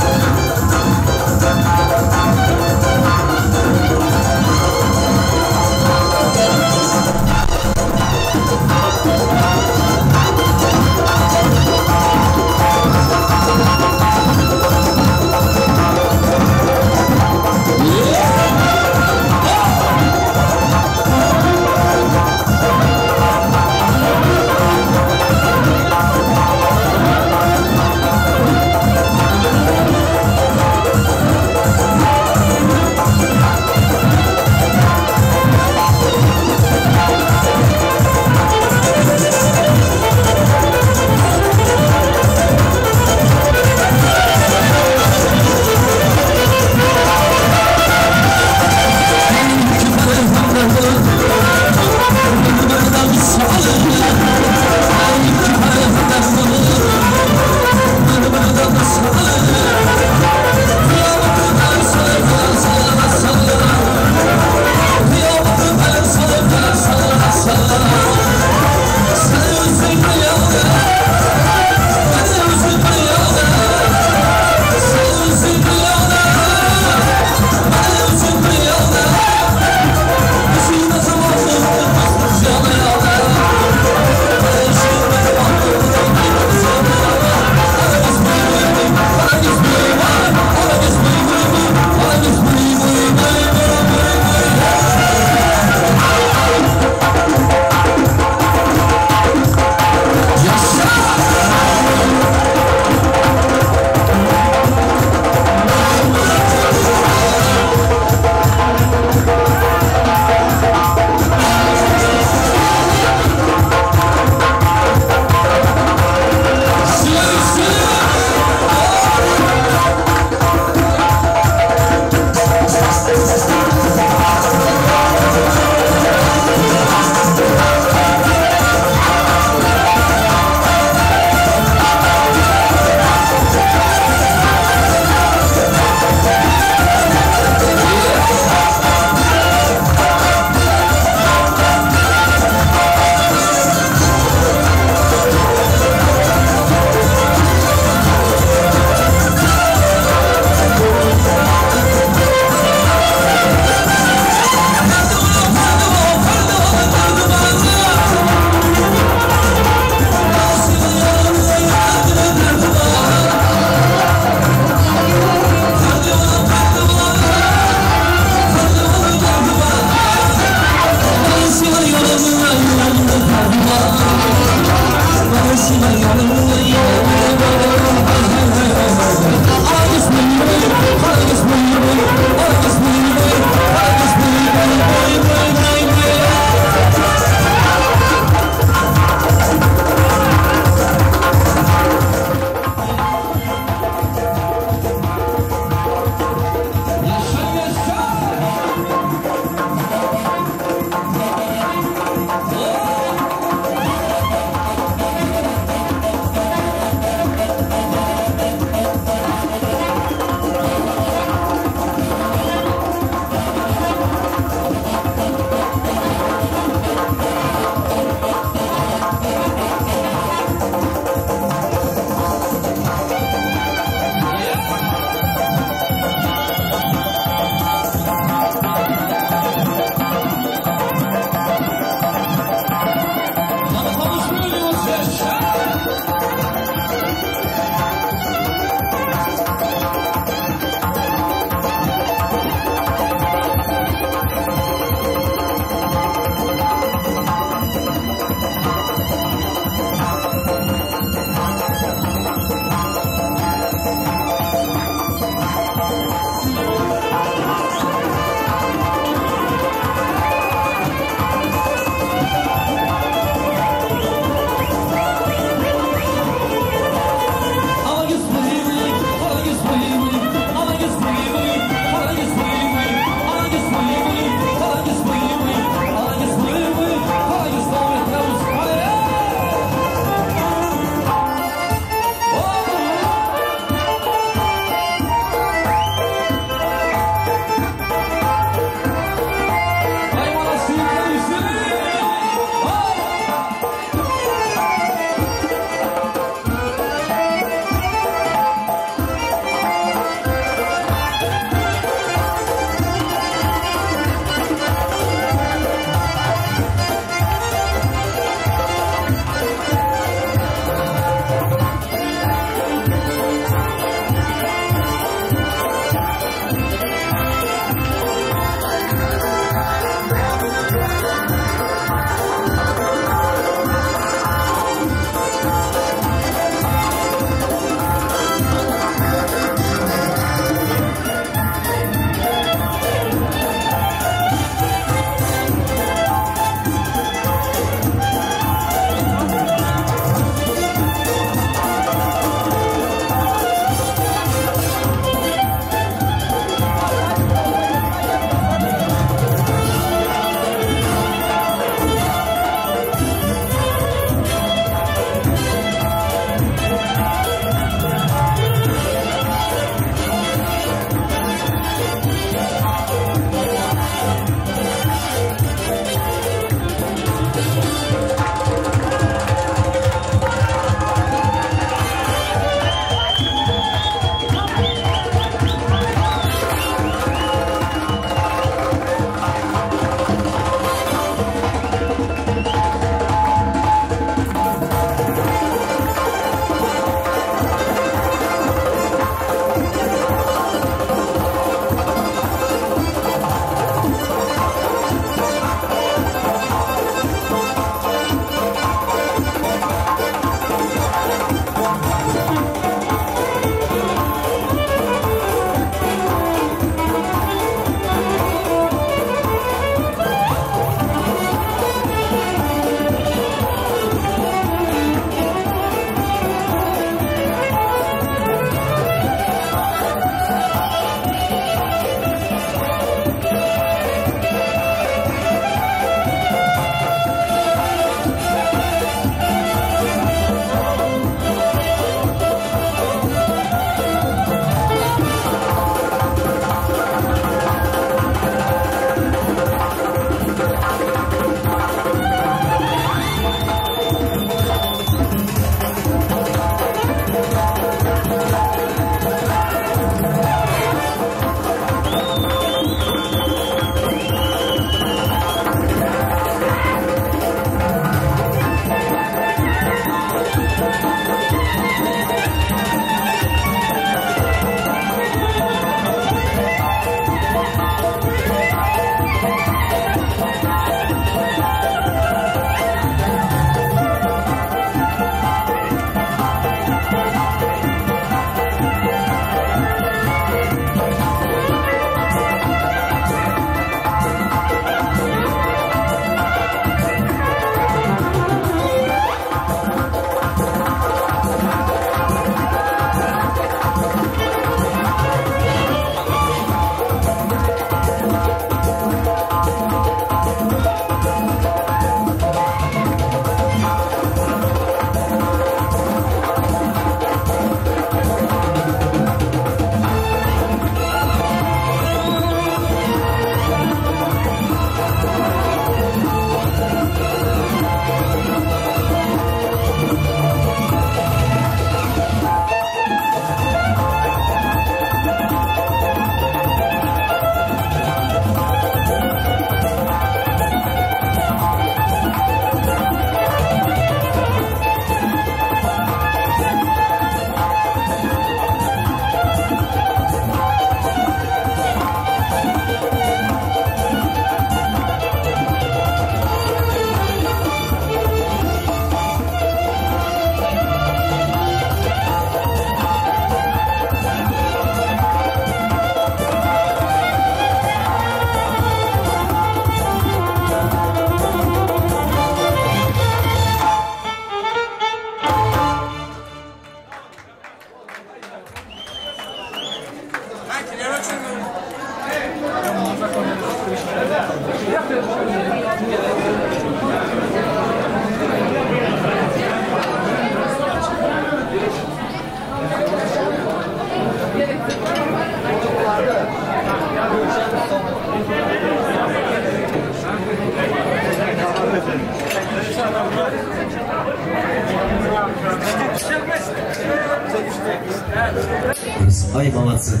Ай, молодцы.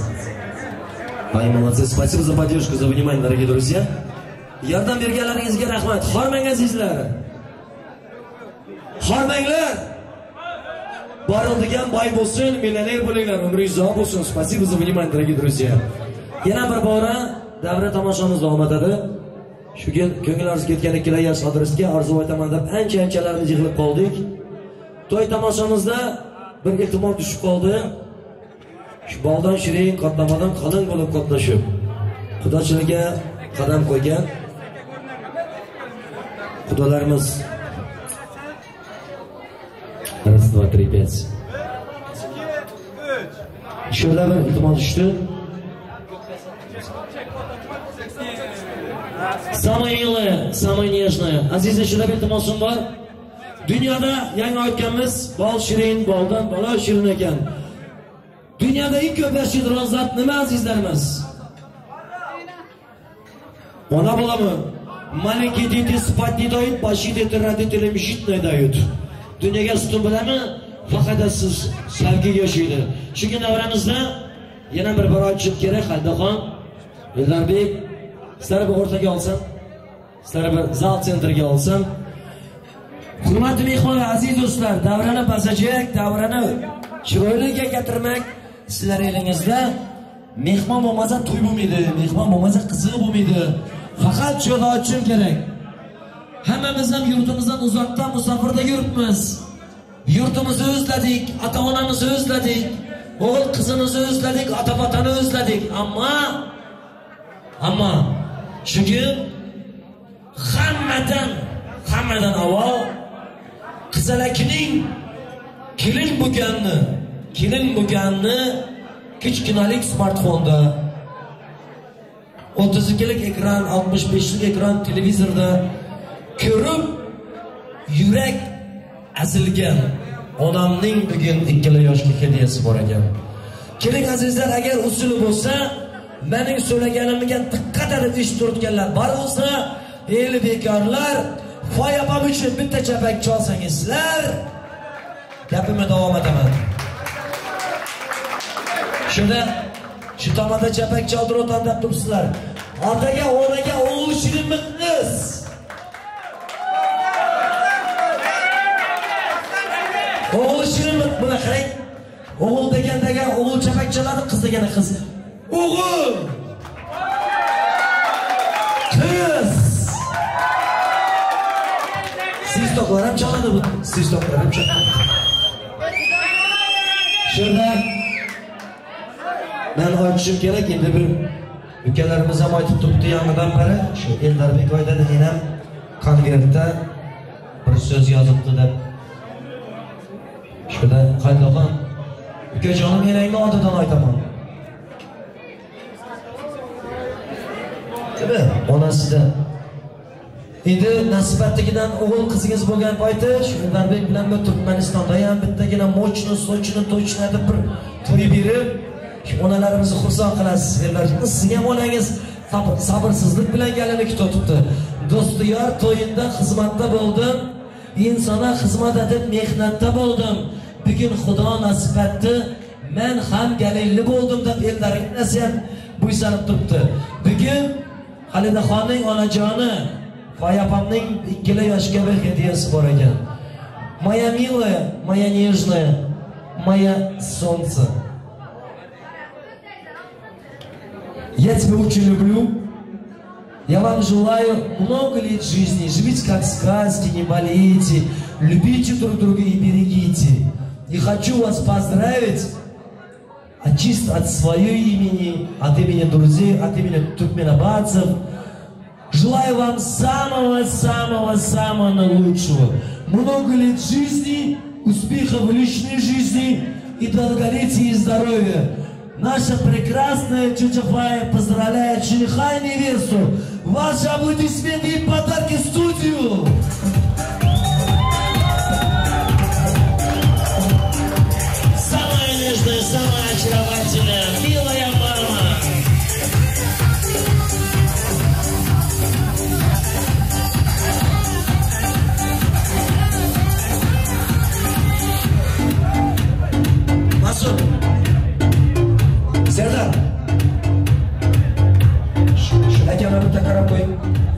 Ай, молодцы. Спасибо за поддержку, за внимание, дорогие друзья. Yordam berganlaringizga rahmat. Hormang azizlar. Hormanglar. Borildigan boy bo'lsin, millioner bo'linglar, umringiz uzoq bo'lsin. Спасибо за внимание, дорогие друзья. Yana bir bora davra tomoshamiz davom etadi. Shu ko'ngil arzu ketgan ikkala yosh adresga arzu aytaman deb ancha-anchalarni yig'ilib qoldik. To'y tomoshamizda bir ehtimol tushib qoldi. Shu boldan shirin qatlamadan qalin bo'lib qatnashib, xudochilarga qadam qo'ygan xudolarimiz. Раз, два, три, пять. Shurda bir ehtimol tushdi. Самое милое, самое нежное. Azizlar, shurda bir iltimosim bor. Dunyoda yangi aytganmiz, bol shirin, boldan bola shirin ekan. Dunyoda eng ko'p yashaydigan zot nima azizlarimiz? Ona bolami? Маленькие дети спать не дают, большие дети родителям жить не дают. Dunyoga sutun bilami? Faqat siz sevgi yashaydi. Chunki davramizda yana bir ochib kerak, Xaldaxon, Eldarbek, sizlarni bir o'rtaga olsam, sizlarni bir zal sentriga olsam. Hurmatli mehmonlar, aziz do'stlar, davrani pasajak, davrani chiroyliga keltirmak sizlar elingizda. Mehmon bo'lmasa to'y bo'lmaydi, mehmon bo'lmasa qiziq bo'lmaydi. Faqat cho'da ochim kerak. Hammamiz ham yurtimizdan uzoqda musofirda yuribmiz. Yurtimizni o'zladik, ota-onamizni o'zladik, o'g'il qizimizni o'zladik, ota-otani o'zladik. Ammo chunki hammadan avval qizalakining kelin bo'lganni kichkinalik smartfonda 32lik ekran, 65lik ekran televizorda ko'rib yurak azilgan onamning bugun 2 yoshga hediyasi bor ekan. Keling azizlar, agar usuli bo'lsa, mening so'laganimga diqqat qilib eshittirganlar bor bo'lsa, eli bekorlar, foyabam uchun bitta chapak chalsangizlar, gapimni davom etaman. Shunda shu tomonda chapak chaldirib o'tib turibsizlar. Otaga, onaga o'g'il shirinmi qiz? O'g'il shirinmi? Buni qarang. O'g'il degandagi o'g'il chapak chaladi, qiz degani qiz. O'g'il! Qiz! Siz to'qlar ham chaladi bu. Siz to'qlar ham chaladi. Shunda men aytishim kerak, endi bir ukalarimiz ham aytib turibdi yangidan beri, shu Eldarbek oydada ham konvertda bir so'z yozibdi deb. Shunda Xaldaxon, ukajonim, meningni oldidan aytaman. Dedi, onasida. Endi nasibatligidan o'g'il qizingiz bo'lgan payti, shu Eldarbek bilan Turkmanistonda ham bittagina mochni, sochini to'chnatib bir to'y berib, onalarimizni xursand qilasiz. Sizga ham onangiz sabrsizlik bilan galini kutibdi. Do'stiyor to'yinda xizmatda bo'ldim, insona xizmat etib mehnatda bo'ldim. Bugun Xudo nasib etdi, men ham galilli bo'ldim deb Eldarbek ham bo'ysanib turibdi. Bugun Xalidaxonning onajoni Foyapamning 2 yoshga bir hediyasi bor ekan. Моя милая, моя нежная, моя солнце. Я тебя очень люблю. Я вам желаю много лет жизни. Живите как сказки, не болейте. Любите друг друга и берегите. И хочу вас поздравить чисто от своего имени, от имени друзей, от имени туркменобайцев. Желаю вам самого-самого-самого наилучшего. Много лет жизни, успехов в личной жизни и долголетия и здоровья. наша прекрасная Чучафая поздравляет жениха и невесту. Ваши аплодисменты и подарки в студию. Самая нежная, самая очаровательная, милая мама. Масуд, Сердар, акаманы тақарап қой,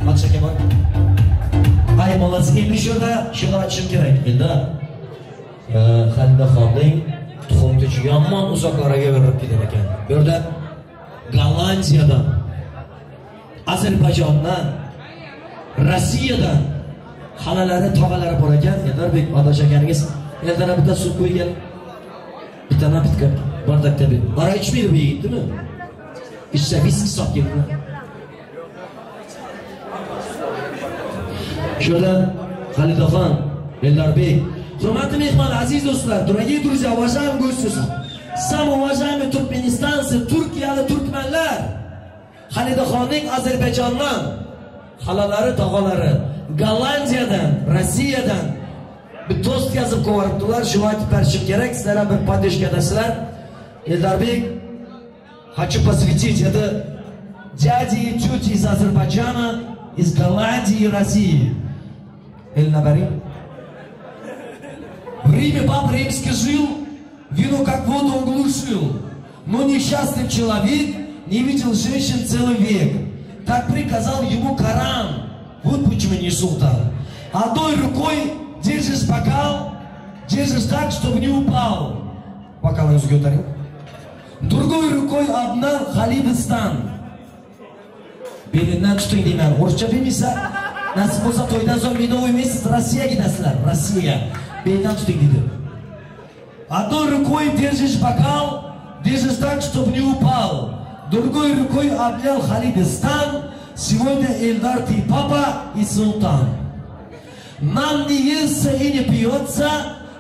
матша кеман. Ай, молодцы, енді шыда açım керек. Енді Халида ханның тұқымды жаман ұзақларға беріп кетеді екен. Bu yerda Gollandiyadan, Azerbayjondan, Rossiyadan xalalari, tog'alari bor ekan. Eldarbek adashaganingiz, eldan bitta suv qo'ygan. Bitta napitka bardakda bir. Bara içmeydi bu yigit, değil mi? İçse viski sap geldi. Şöyle Halida Xon, Eldarbek, hurmatli mehmon, aziz do'stlar, дорогие друзья, уважаемые гости, самые уважаемые turkmenistanцы, Turkiyali turkmanlar, Halida Xonning Ozarbayjondan, xalalari, tog'alari, Gollandiyadan, Rossiyadan bir tost yazib qo'yibdilar. Shu aytib berishim kerak, sizlar ham bir podeshkadasizlar. Eldarbek, хочу посвятить это дяде и тете из Азербайджана, из Голландии и России. Эльнабарим. В Риме папа римский жил, вино как воду он глушил, но несчастный человек не видел женщин целый век. Так приказал ему Коран. Вот почему не султан. Одной рукой держишь бокал, держишь так, чтобы не упал. Бокал я сготовил. Другой рукой обнял Халидистан. Belinden tutun deyman. Orçça bilmiyse, nasip olsa toydan sonra bir de uymayız, Rossiyaga gidasizlar. Rossiya. Belinden tutun dedi. Одной рукой держишь бокал, держишь так, чтобы не упал. Другой рукой обнял Халидистан. Сегодня Эльдар ты папа и султан. Нам не естся и не пьется,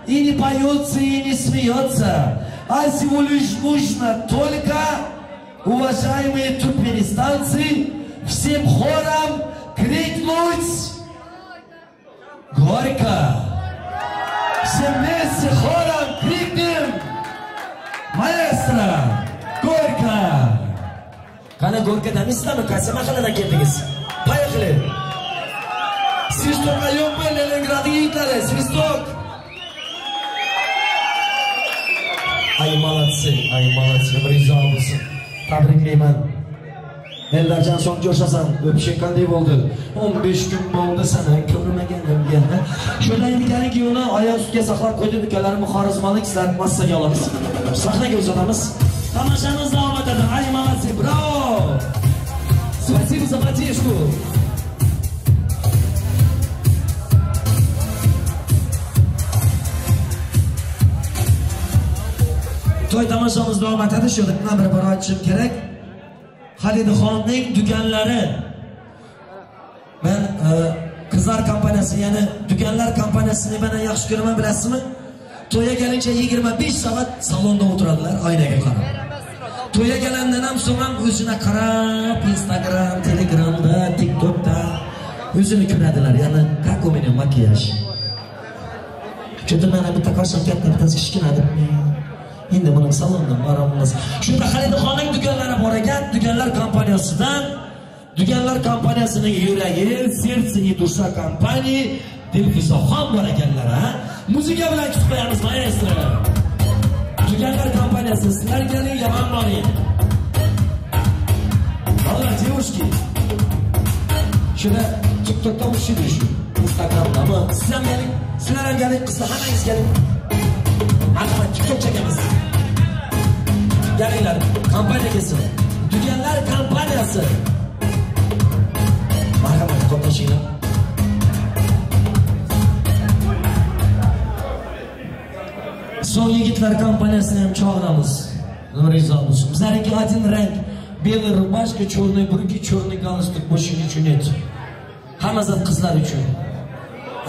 и не поется, и не смеется. А всего лишь нужно только, уважаемые туркменистанцы, всем хором крикнуть горько. Всем вместе хором крикнем: маэстро, горько. Kana горько demişler mi? Kaç mahalle'den geldiniz? Поехали. Свисток ayonma Leningrad'ı yiğitleri. Свисток. Ay молодцы, rica olsun. Tabrikleyman. Eldarcan son coşasan, öpüşen kanday oldu. 15 gün oldu sana, körümegenim geldi. Şöyle yenigenin ki onu ayağı üstüge saklap koydu ülkelerimi karizmalık sizler masaya alamız. Sahne uzatamiz. Tamaşamız devam edelim. Ay молодцы, bravo. Спасибо за поддержку. To'y tomoshamız devam etadi. Shu yerda bir aytishim kerak. Halida Xonning duganlari. Men qizlar kompaniyasi, ya'ni duganlar kompaniyasini men yaxshi ko'raman, bilasizmi? To'yga kelincha 25 soat salonda o'tiradilar, oynaga qarab. To'yga kelandan ham so'ng ham o'zini qarab, Instagram, Telegramda, TikTokda o'zini ko'radilar. Ya'ni как у меня макияж. Что-то mana bitta qo'shib katta bittasi kichkina deb. Endi buning salondan boramiz. Shunda Halida Xonning duganlari bor ekan, duganlar kompaniyasidan, duganlar kompaniyasining yuragi, serдце и душа kompaniya Dilfisoxon bor ekanlar, ha? Muzika bilan kutib qo'yamiz, maestro. Duganlar kompaniyasi, sizlar keling, yomon boring. Hozir девушки. Shunda TikTokda o'shidish, Instagramdami? Sizlar keling, sizlar ham keling, qizlar hammangiz keling. Hatta TikTok çekemiz. Gelinglar, kampanya kesin. Duganlar kompaniyasi. Marhamat, to'xtashinglar. Son yigitlar kompaniyasini ham chaqiramiz. Rizo bo'lsin. Bizlarga один rank, белый рубашка, черный брюки, черный галстук, больше ничего нет. Hammasi qizlar uchun.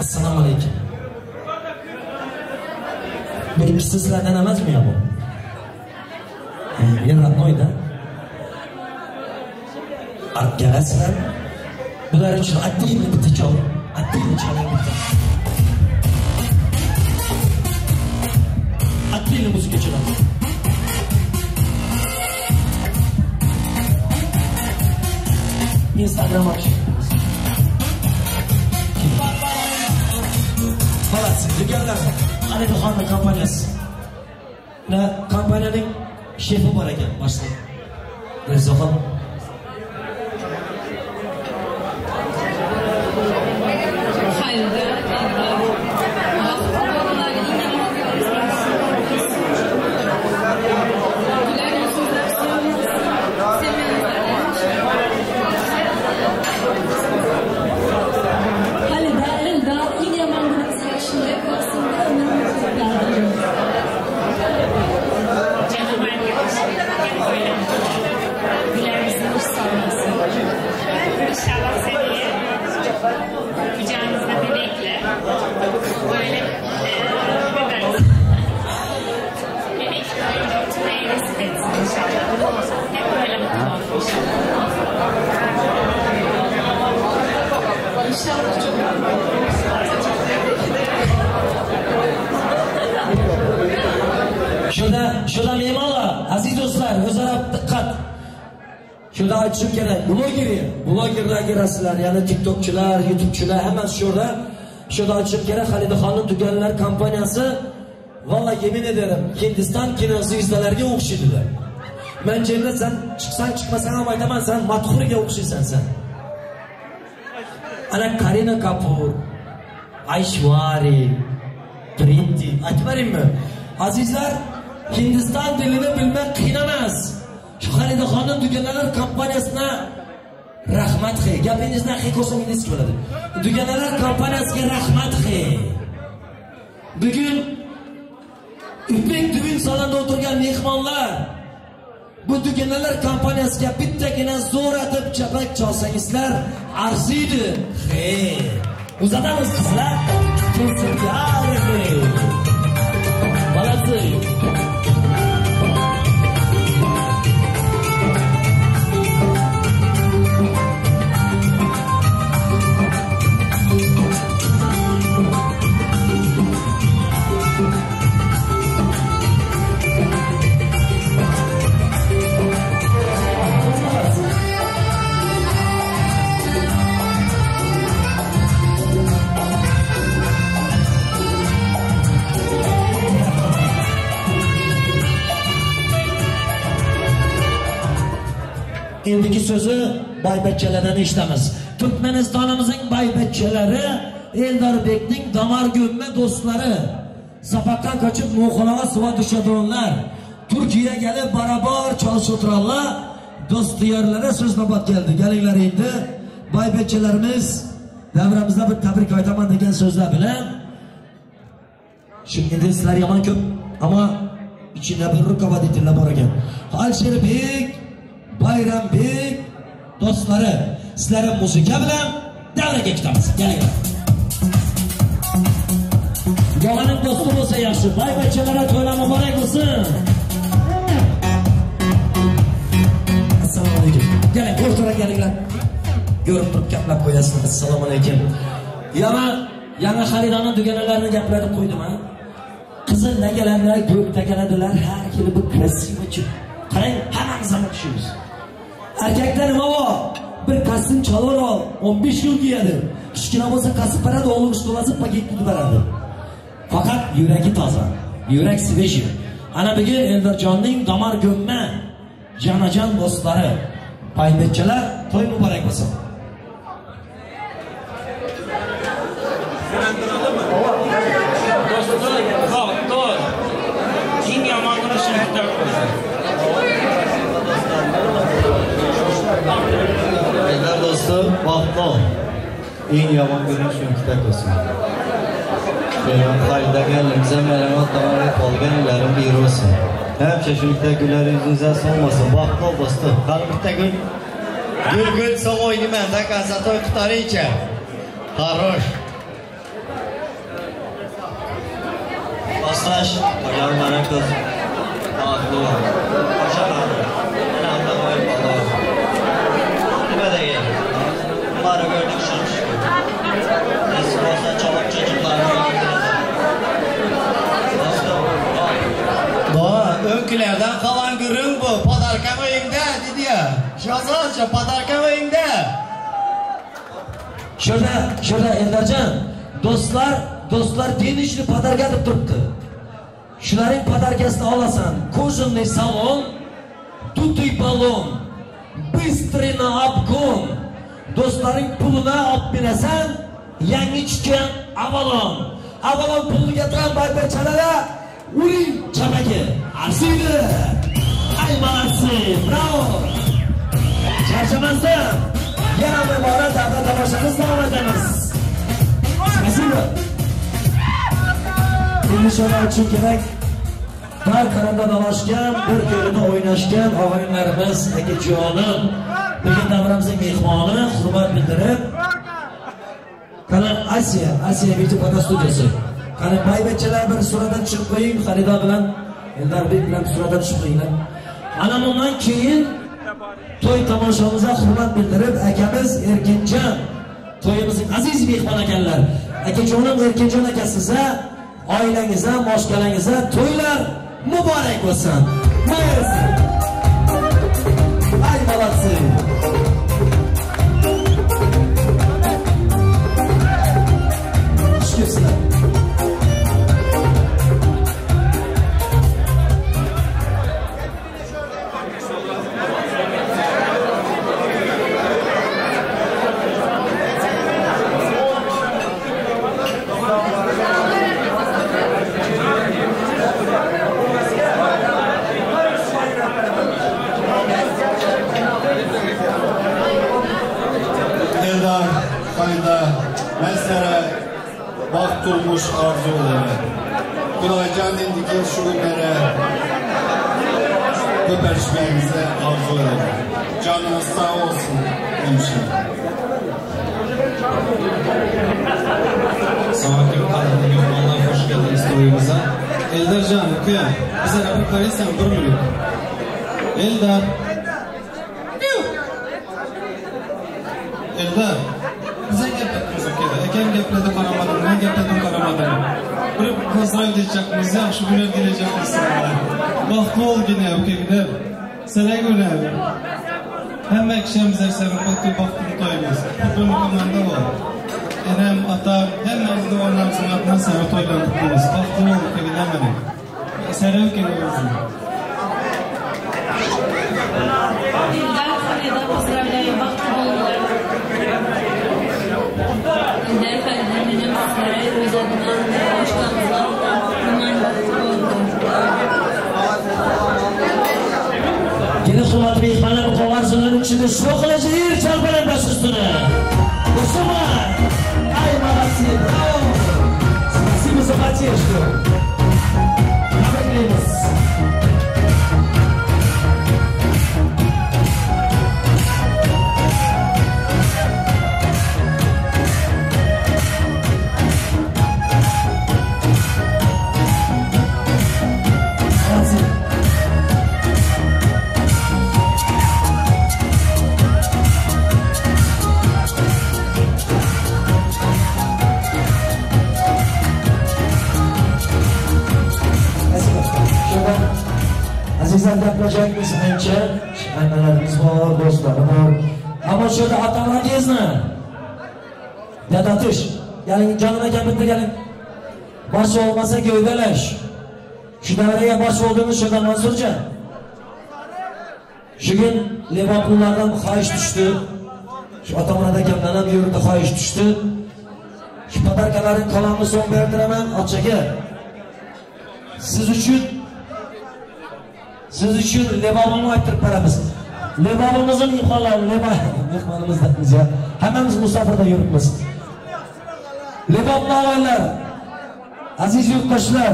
Assalomu alaykum. Birinchisi sizlardan emasmi bu? Men Ratnoyda. Arkadaşlar, bular uchun atayni bitta chol, atayni chaling bitta. Atayni muzika chalamiz. Instagram açın. Balası, dükkanlar. Halide Han'ın kampanyası. Ve kampanyanın şefi var ekan, başlayın. Reza Han. İnşallah seneye kucağınızda bebekle böyle bebek oturmayı nasip etsin inşallah. Hep böyle mutlu olun inşallah. İnşallah çok Şurada mehmonlar, aziz do'stlar, o'zaro diqqat. Şurada aytishim kerak, blogerlar kirasizlar, ya'ni TikTokchilar, YouTubechilar hammasi shurda aytishim kerak. Halide Xonning Tuganlar kompaniyasi vallahi yemin ederim Hindiston kinosi yuzdalariga o'xshaydilar. Mencha endi sen chiqsang chiqmasang ham aytaman, sen madhurga o'xshaysan sen. Ana Karina Kapoor, Aishwari, Priti, aytmaymmi? Azizlar, Hindiston dilini bilmak qiyin emas. Şu Halide Xonning Tuganlar kompaniyasına rahmat xey. Gapingizni xey ko'rsangiz bo'ladi. Tuganlar kompaniyasiga rahmat xey. Bugun ipek düğün salonida o'tirgan mehmonlar bu Tuganlar kompaniyasiga bittagina zo'r atib chapak chalsangizlar arziydi. Xey. Uzatamiz qizlar. Xey. Balasi. Endiki sözü Baybetçelerden işlemiz. Türkmenistonimizning Baybetçeleri, Eldorbekning damar gömme dostları, Zapakkan kaçıp Moğol'a sıva düşedonlar, Türkiye'ye gelip barabar çalışıtıranlar, dost diyarlara söz nöbet geldi. Gelinglar endi Baybetçelerimiz davramizda bir tabrik aytaman degan so'zlar bilan. Şimdi sizlar yomon ko'p, ama içinde bir rukabadetlar bor ekan. Alsherbek, Bayrambek dostları, sizlerin muzika bilan davraga ketamiz. Kelinglar. Yog'aning do'sti bo'lsa yaxshi, Baybetchelari to'ylar muborak bo'lsin. Assalomu alaykum. Keling, o'rtaga kelinglar. Ko'rib turib gaplab qo'yasizlar. Assalomu alaykum. Yangi Halidaning Tuganlarni gaplarni qo'ydim ha. Qizil nagalarlar, ko'k takaladilar, har kili bir krasivochi. Qarang, hammamiz ham tushamiz. Erkekler nima bor? Bir kostyum chalib ol, 15 yil kiyadi. Kichkina bo'lsa kasib beradi, o'g'lim ishto'lasi paket qilib beradi. Faqat yuragi toza, yurak sveji. Ana bugun Eldorjonning damar go'mma janajon do'stlari, Baybetchelar to'y muborak bo'lsin. Ender dostu, Bahto, en yomon günün şunkita olsun. Benim Halide'nin melemat damarı qolganlarim bir olsun. Hemşe şunkita güler yüzünüze solmasın. Bahto dostu, kalbikta gün gül son oyunu mende kasatoy kutarı içer. Haroş. Aslaş, hocam bana kız. Bahto. Hocam Aslancha padarka o'yingda. Şurada Eldarjon, do'stlar denishni padarka deb turibdi. Shularning padarkasini olasan. Ko'zimni salon, tutuy balon, bыстрый на обгон. Do'stlaring pulini olib berasan, yangi chiqqan Avalon. Avalon puliga tramvay chalala, uring chamaki. Arsiydi. Ay молодцы, bravo. Charchamasdan yana bir bora davra tomoshamiz davom etamiz. Spasibo. Bilishlar uchun kerak. Har qaramda dalashgan, bir yo'lida o'ynashgan og'aylarimiz, akajonim, bugun davramizning mehmoni, hurmat bildirib, qani Asiya video foto studiyasi. Qani baybachalar bir suratga tushib qo'ying, xaridor bilan Eldarbek bilan suratga tushib qo'yinglar. Ana bundan keyin to'y tomoshamizga hurmat bildirib, akamiz Erkinjon, to'yimizning aziz mehmon ekanlar. Akajonim Erkinjon aka sizga, oilangizga, boshqalangizga to'ylar muborak bo'lsin. Mayz. Ay молодцы. Shukrsizlar. Baxt turmuş arzuları. Kulaycan indiki şu günlere köpərişməyimizə arzu edir. Canınız sağ olsun demişim. Samakir kadını yormanlar hoş geldiniz toyumuza. Eldar canım kıyam. Bize rapor karıysan bir minut. Eldar. Eldar. Bize gepletmiz okeydi. Ekem gepledi karamadım, ben gepledim karamadım. Bir pozdravil diyeceğimiz ya, şu günler dileyeceğimiz sana. Bahtlı ol yine okeydi. Sana güne. Hem ekşemize senin bahtlı toyumuz. Kupunu komanda var. Enem, atam, hem mezde ondan sonra atman sana toylandıklıyız. Bahtlı ol okeydi hemenim. Sana okeydi olsun. Eldar, Halida pozdravляю, bahtlı olurlar. Eldar, Halida benim sizlere özadından başkanımızdan kuman bahtlı oldu. Yine hurmatli mehmonlar, bu qo'varsinlarning ichida shu qilajak yer chalbalanmas ustini. O'sma. Ay, молодцы, bravo. Спасибо за поддержку. Обогрелись. Azizlar gaplashamiz ancha, aynalarimiz bor, do'stlar bor. Ammo shu yerda ota-onangizni dadatish, ya'ni jonim aka bitta galing. Bosh olmasa gavdalash. Shu davraga bosh oldingiz shundan Mansurjon. Shu gün Liverpoollardan xohish tushdi. Shu ota-onam akamdan ham yurtda xohish tushdi. Shu padarkalaring qo'limni so'ng berdiraman, ochaga. Siz uchun lebabımı ayttirib beramiz. Lebabımızın imkonlari, mehmonimiz ya. Hammamiz musafirda yuribmiz. Lebablar oilalar, aziz yurtdoshlar,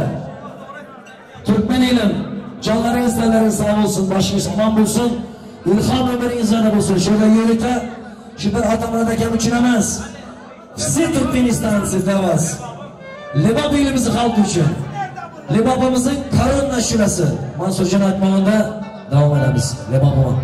Turkmen elim, jonlaringiz tanlaringiz sog' bo'lsin, boshingiz omon bo'lsin, ilhom umringiz yana bo'lsin. Shunga yo'lida shu bir ota-ona akam uchun emas, siz Turkmeniston sizda emas. Lebab elimizni xalq uchun. Lebabımızın karın naşirası Mansurjon aytmaganda davom etamiz. Lebabım.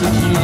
Gül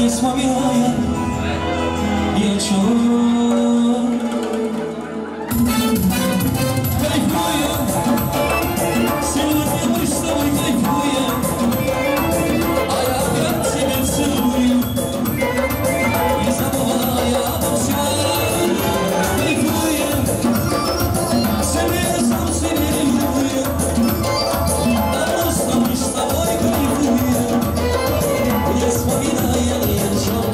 вспоминая, я чую. Кайфуем, сегодня мы с тобой кайфуем, а я опять тебя целую, и забывая обо всем. Кайфуем, себе сам себе ревную, а просто мы с тобой кайфуем, я вспоминаю, я чую.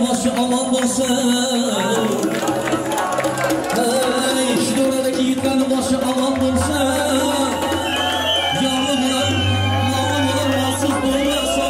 boshi omon bo'lsin. Shu davradagi yigitlarning boshi omon bo'lsin. Yomon bilan mahsus bo'lmasin.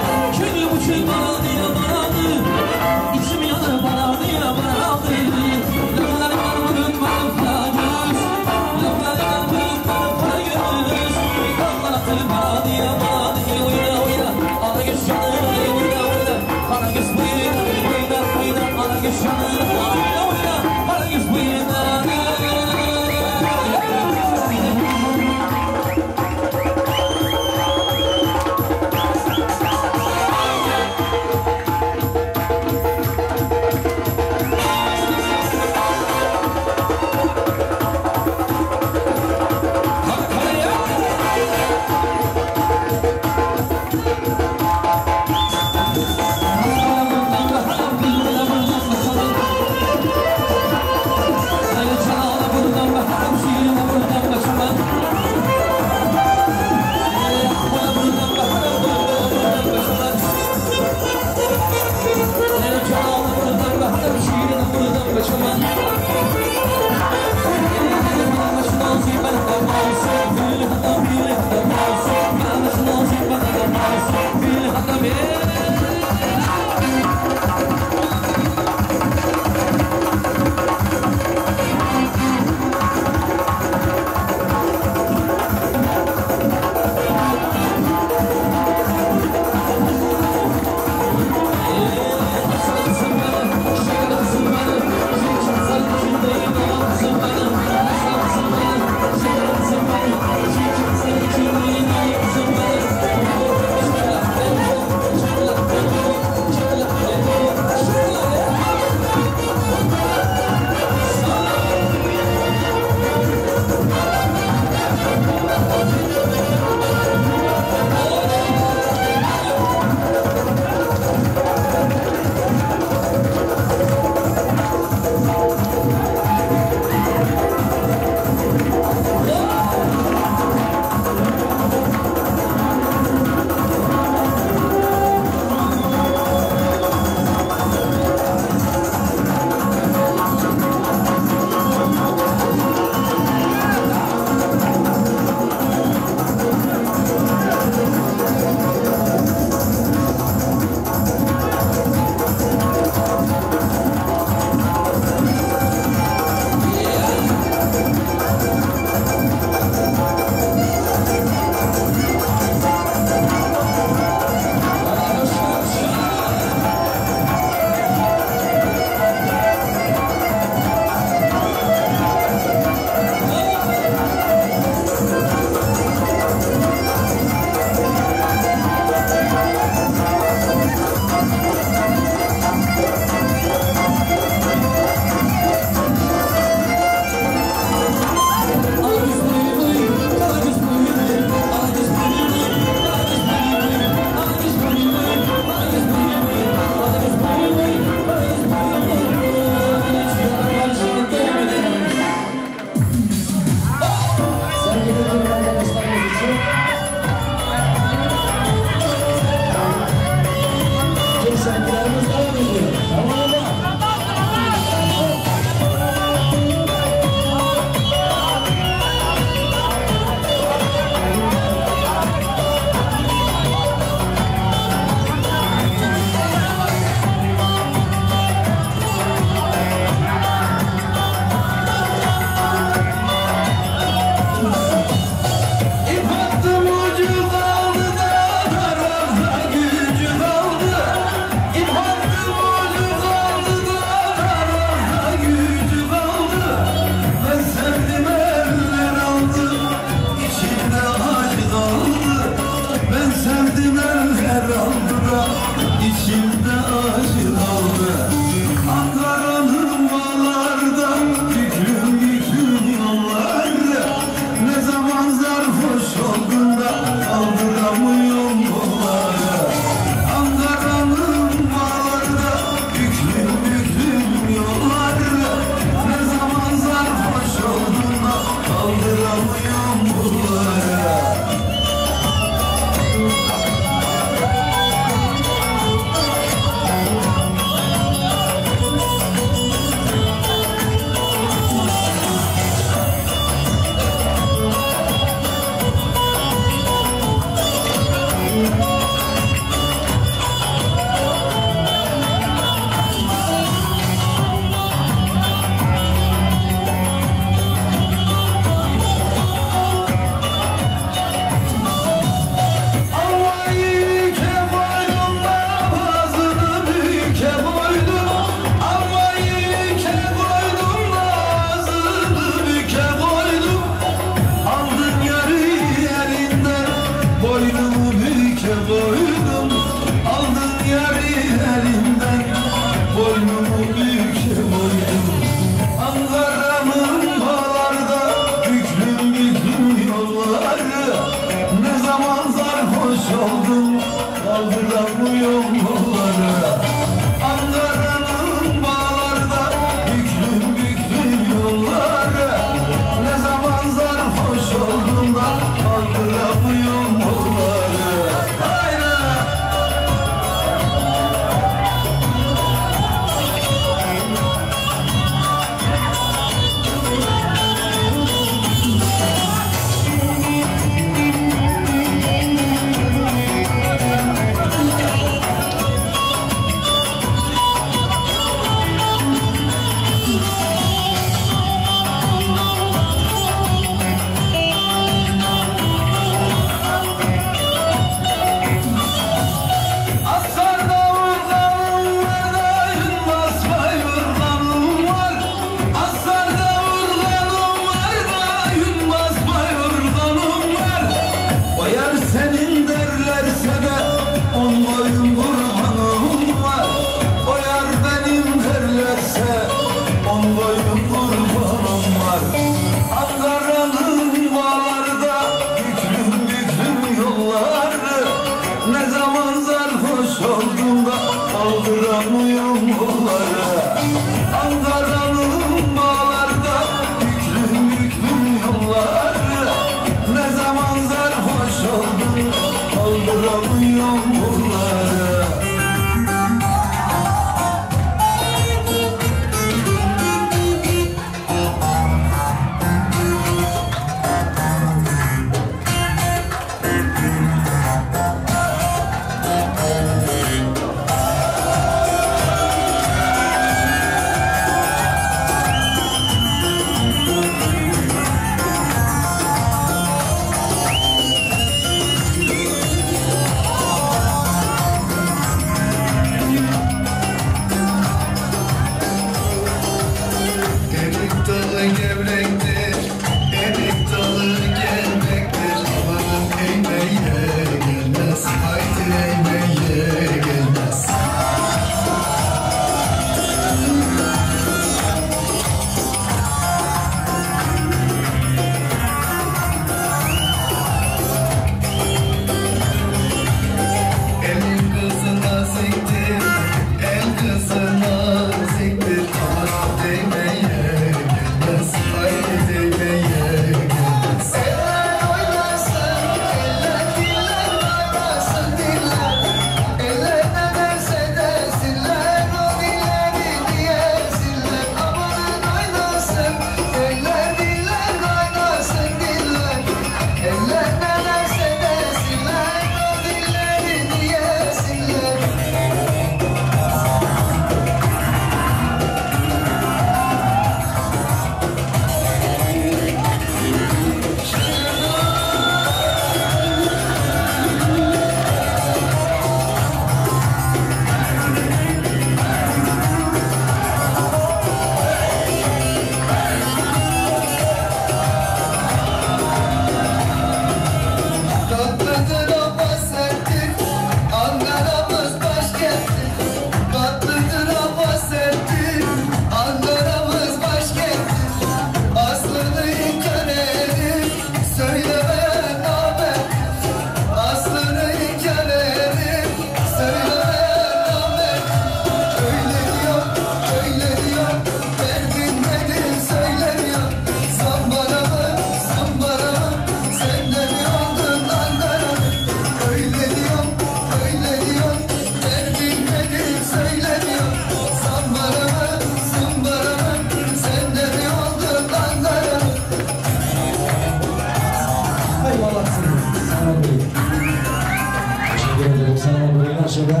Shunda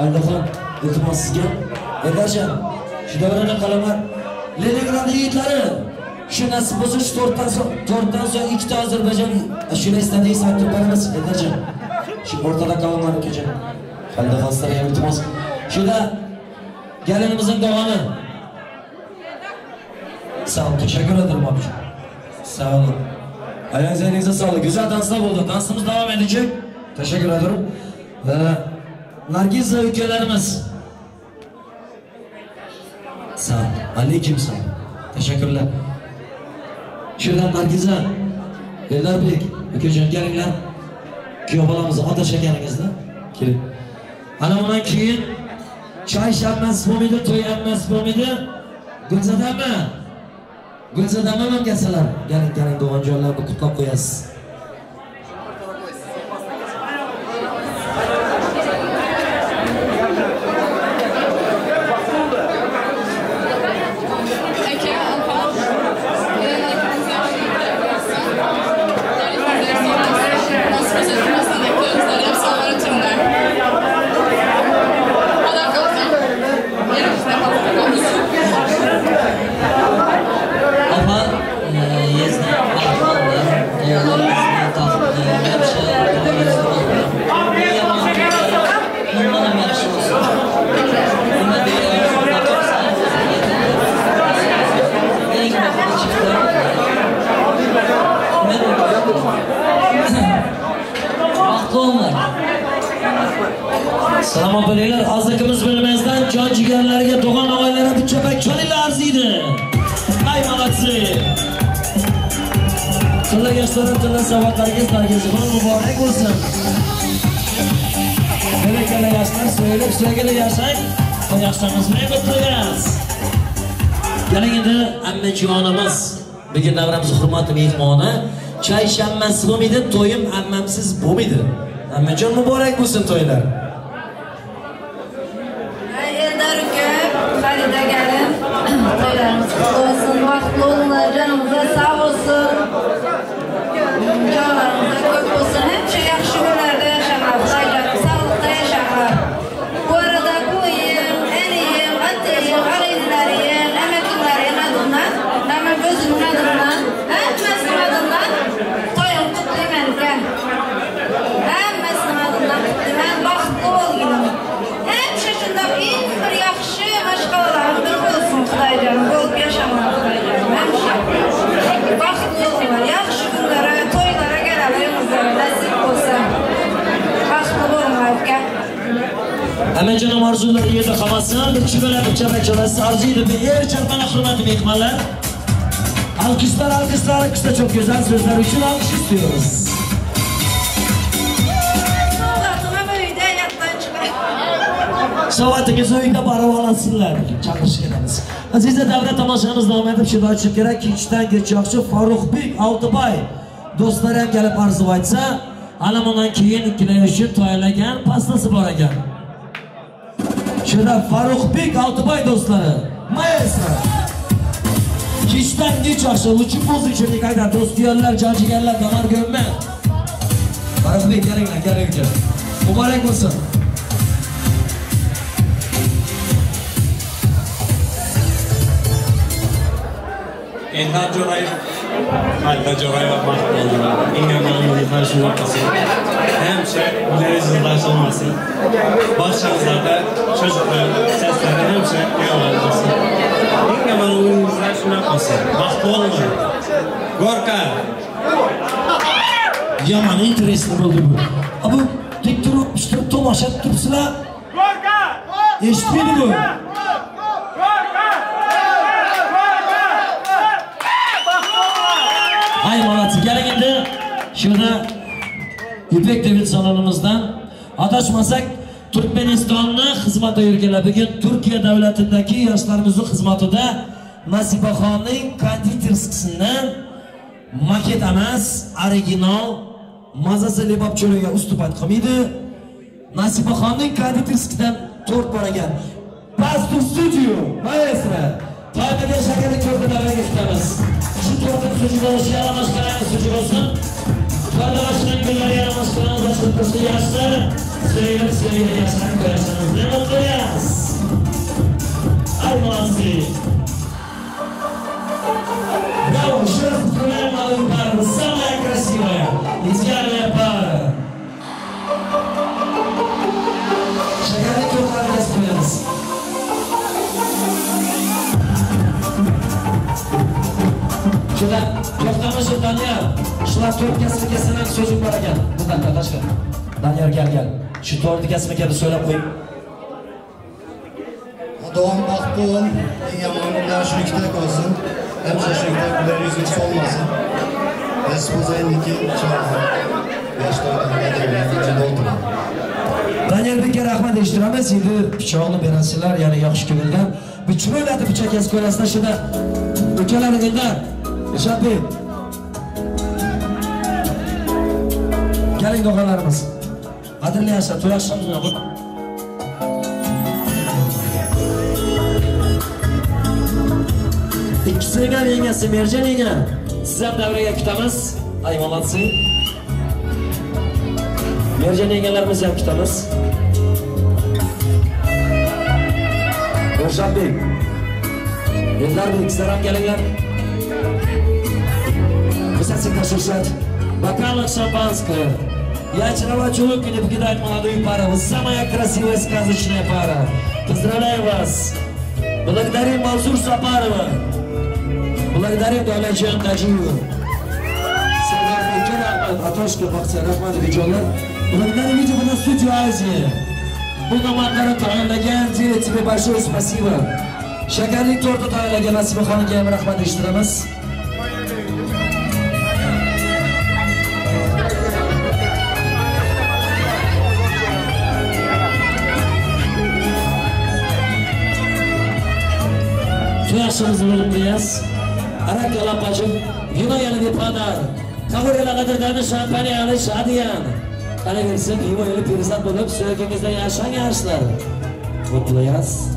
Aldaxon iltimos sizga. Egarjon, shu davrada qalaman. Leningrad yigitlari shu nasib bo'lsa shu 4dan so'ng 2 ta Ozarbayjon shuni istadingiz aytib beramiz. Egarjon, shu o'rtada qalaman kecha. Aldaxon sizga iltimos. Shunda gelinimizin davomı. Sağ olun, teşekkür ederim abicim. Sağ olun. Ayağınıza elinize sağlık. Güzel danslar oldu. Dansımız devam edecek. Teşekkür ederim. Nargiz ülkelerimiz. Sağ olun. Aleyküm sağ olun. Teşekkürler. Şuradan Nargiz'e. Eldar Bey, ülkeciğim gelinler. Kiyobalamızı ateş ekeninizle. Gelin. Anamından keyin çay şartmaz bu muydu, toy yapmaz bu muydu? Gülzadem mi? Gülzadem mi gelseler? Gelin doğancarlarını kutlap koyasız. Salom bo'linglar, hozirkimiz bilmasdan jon jigarlarga, tug'an oilalarga bir chapak cholinglar arziydi. Ay malatsi. Sizlarga yoshlar tillar savatlaringiz dargizlar muborak bo'lsin. Kelakala yoshlar so'ylab yashang, yaxshimiz bilan o'tiramiz. Keling endi ammajonimiz, bugun davramiz hurmatli mehmoni, chay shammasi bo'lmaydi, to'yim ammamsiz bo'lmaydi. Ammajon muborak bo'lsin to'ylar. Halide gelin, toylarımız olsun, vakti olunlar, canımıza sağ olsun, canlarımıza köp olsun, hep şey yakşı günlerde yaşamak, sağlıkta yaşamak. Bu arada bu yıl, en iyiyim, atayım, arayızlarıyım, emeklilerin adından, ama gözümün adından, hepimizin adından toyum kutlayım elken. Hepimizin adından kutlayım, vakti ol gidim. Hem şaşında in bir yakşı aşkalarım bir olsun Xudaycanım, olup yaşamak Xudaycanım, hemşe. Vakti olurlar, yakşı günlere, toylara gelelimizden nasip olsa. Vakti olurlar ki. Hemen canım arzuları yerde kalmasın, bir çiftler bir çabak çalası arzuydu. Bir yer çarpana hürmetli mehmanlar. Alkışlar çok güzel sözler için alkış istiyoruz. Savatınız uyda baravalasınlar. Çakış geliniz. Aziz davra tomoshamız davom etib shuni aytishim kerak ki ichdan kechmoqchi Faruqbek Altibay do'stlar ham kelib arzu aytsa, ana bundan keyin ikkilanishni to'ylagan pastasi bor ekan. Shunda Faruqbek Altibay do'stlari, maestro. Ichdan kechmoqchi uchun muzik qayda do'stiyonlar, jonjigarlar, damar go'mma. Faruqbek kelinglar. Muborak bo'lsin. Elhan Jo'rayev, Alda Jo'rayev mahvoldilar. Eng ma'muriy qarshilab qilsin. Hemşe müdürüzler olmasın. Başlarınızda çocukların sesleri hemşe yavaşlasın. Eng ma'muriyizlar shuna qilsin. Vaqt olmaydi. Gorka. Yaman interesli bo'ldi bu. Bu tek turib, ishtirib tomosha qilib turibsizlar. Gorka! Eshitmaydi bu. Ay malatsi, keling endi shunda İpek David salonimizdan adashmasak Turkmenistonni xizmatda yurganlar bugun Turkiya davlatidagi yoshlarimiz xizmatida Nasibaxonning konditerskisidan maket emas, original mazasi lebab cho'riga ustupat qilmaydi. Nasibaxonning konditerskisidan to'rt bor ekan. Pastu studio, maestro. Tabiiy shakarni ko'rgazmaga ketamiz. Shu to'rtta studiyoda yaramas qilamiz, studiyosi. Kardeşlerim günler yaramaz kalan başlıklısı yaşlar Sevgili yaşam koyarsanız ne mutluyuz. Almanzi. Браво, широко поздравляем молодую пару, самая красивая, идеальная пара. Шагали кругом распылялись. Şurada to'xtamiz Danyar. Shular to'rt kasma-kasmadan so'zim bor ekan. Bundan tashqari. Danyar gel. Shu to'rt kasma-kasma so'rab qo'ying. Doğum baktı olun, en yamanlıklar şirkete kalsın. Hemşe şirketler yüzünü solmasın. Espoza 52 çağırın. Yaşlardan edebiyatı içinde oturun. Danyar Bekir rahmat eshittiramiz. Endi pichoqni berasizlar, ya'ni yaxshi ko'ngildan. Bir chiroyli pichoq kesib qo'yasizlar shunda. Ukalaringizdan Ishatbek. Keling og'alarimiz. Qadrli Asad, to'y yaxshimiz yo'q. İkisiga yengasi Merjan yenga. Siz ham davraga kutamiz. Ay молодцы. Merjan yengalarimizni ham kutamiz. Ishatbek. Eldarbek, sizlar ham kelinglar. Высоцкий шуршат. Бокалах шампанское. Я очаровать улыбкой не покидать молодую пару. Вы самая красивая сказочная пара. Поздравляю вас. Благодарим Мансур Сапарова. Благодарим Давлетжан Таджиева. Сергей Бекер, Атошка Бахтияр Рахматович Олар. Благодарим видео на студию Азии. Bu nomorlarni tayyorlagan тебе большое спасибо. Shakarli torta tayyorlagan Nasibaxonga ham rahmat eshittiramiz. Yaşımız bölümdeyiz. Arak yalampacım, vino yanı bir padar. Kavur yala kadar şampanyalı şadiyan. Kale versin, vino yanı pirizat bulup söylediğimizde yaşan yaşlar. Mutluyuz.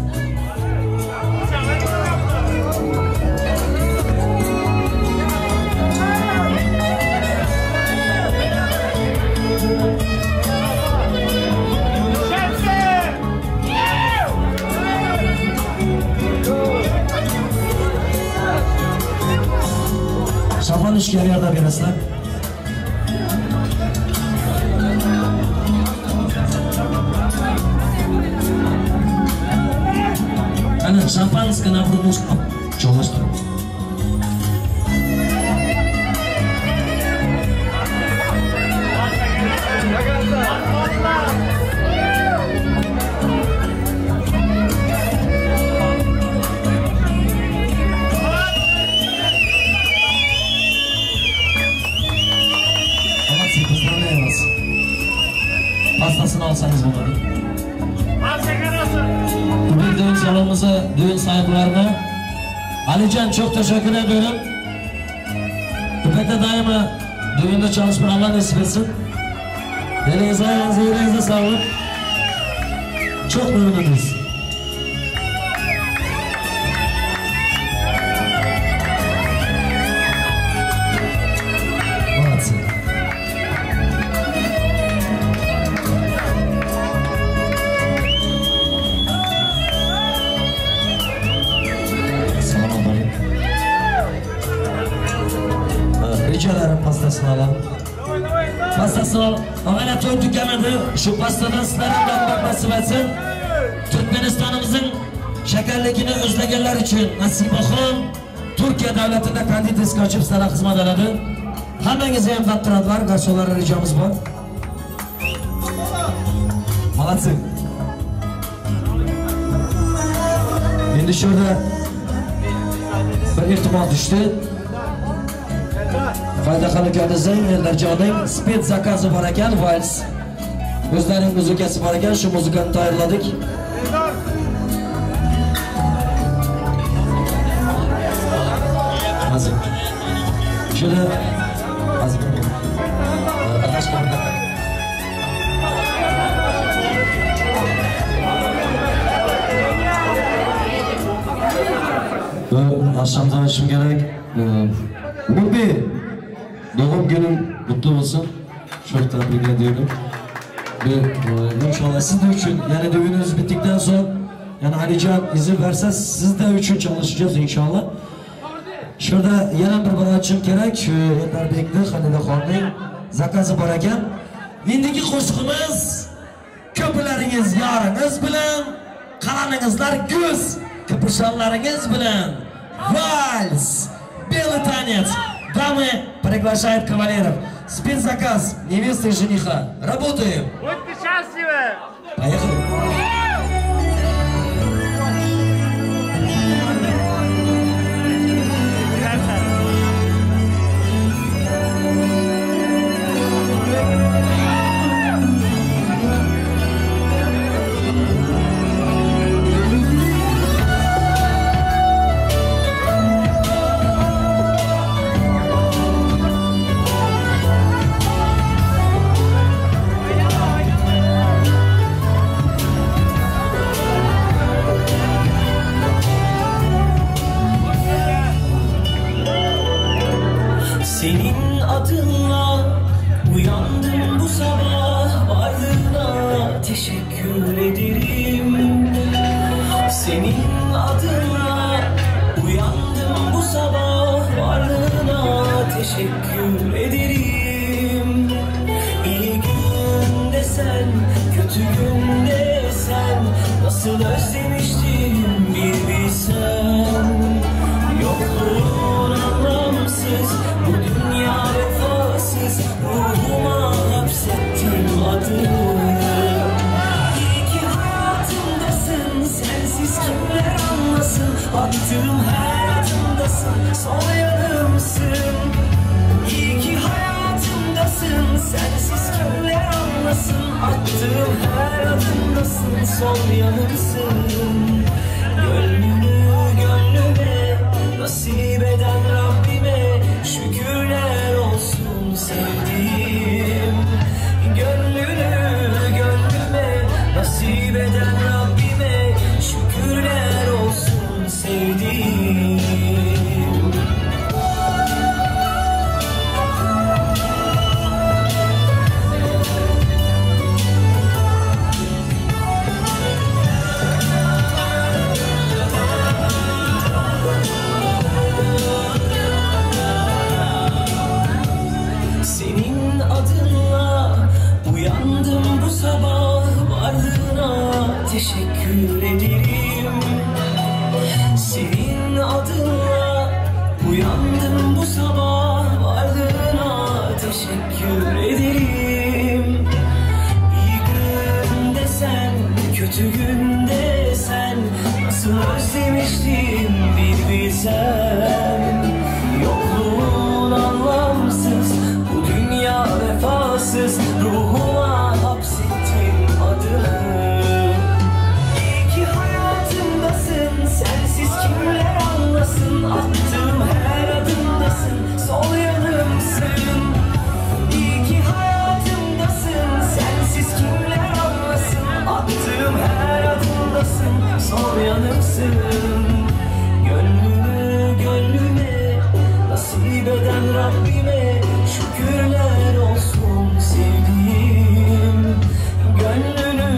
Şafan işgari yardım verasizlar. Ana şampanskiy na produkt çalıştır. Pastasını alsanız bunları. Bugün düğün salonumuza, düğün sahiplerine Alican çok teşekkür ediyorum. Köpekte daima düğünde çalışma Allah nasip etsin. Elinize ayağınıza yüreğinize sağlık. Çok memnunuz. Pastasını alalım. Pastasını al. Hala toy tükemedi. Şu pastadan sizlerin tatmak nasip etsin. Türkmenistan'ımızın şekerlikini özlegenler için Nasibaxon Türkiye devletinde kandidesi açıp sizlere hizmet edildi. Hemenize hem tattırdılar. Garsonlara ricamız var. Malatsın. Şimdi şurada bir irtibat düştü. Faydaxon ukamizning Eldarjoning spet zakazi bor ekan, vals. O'zlarining muzikasi bor ekan, shu muzikani tayyorladik. Hozir. Shuni hozir. Akşamdan işim gerek. Mubi, doğum günün kutlu olsun. Çok tebrik ediyorum. İnşallah siz de üçün, yani düğününüz bittikten sonra yani Alican izin verse siz de üçün çalışacağız inşallah. Şurada yana bir açım gerek, şu Ender Bekli, Halide Xonning zakazı bor ekan. Endiki qo'shiqimiz ko'plaringiz yoringiz bilan, qalaningizlar ko'z, ko'pishonlaringiz bilan vals, белый танец. Дамы, приглашает кавалеров. Спецзаказ невесты и жениха. Работаем. Будьте счастливы. Поехали. Senin adınla uyandım bu sabah, varlığına teşekkür ederim. Senin adınla uyandım bu sabah, varlığına teşekkür ederim. İyi günde sen, kötü günde sen, nasıl özlemiştim bir bilsen. Yokluğun anlamsız, bu dünya vefasız, ruhuma hapsettin adını. İyi ki hayatımdasın, sensiz kimler anlasın, attığım her adımdasın, son yanımsın. İyi ki hayatımdasın, sensiz kimler anlasın, attığım her adımdasın, son yanımsın. Gönlüme nasip eden Rabbime şükürler olsun sevdiğim. Gönlüme nasip eden Rabbime şükürler olsun sevdiğim. Senin adınla uyandım bu sabah, varlığına teşekkür ederim. Senin adınla uyandım bu sabah, varlığına teşekkür ederim. İyi günde sen, kötü günde sen, nasıl özlemiştim bir bilsen. Yokluğun anlamsız, bu dünya vefasız, ruhuma hapsettin adını. İyi ki hayatımdasın, sensiz kimler anlasın, attığım her adımdasın, sol yanımsın. İyi ki hayatımdasın, sensiz kimler anlasın, attığım her adımdasın, sol yanımsın. Gönlüme nasip eden Rabbime şükürler olsun sevdiğim. Gönlüme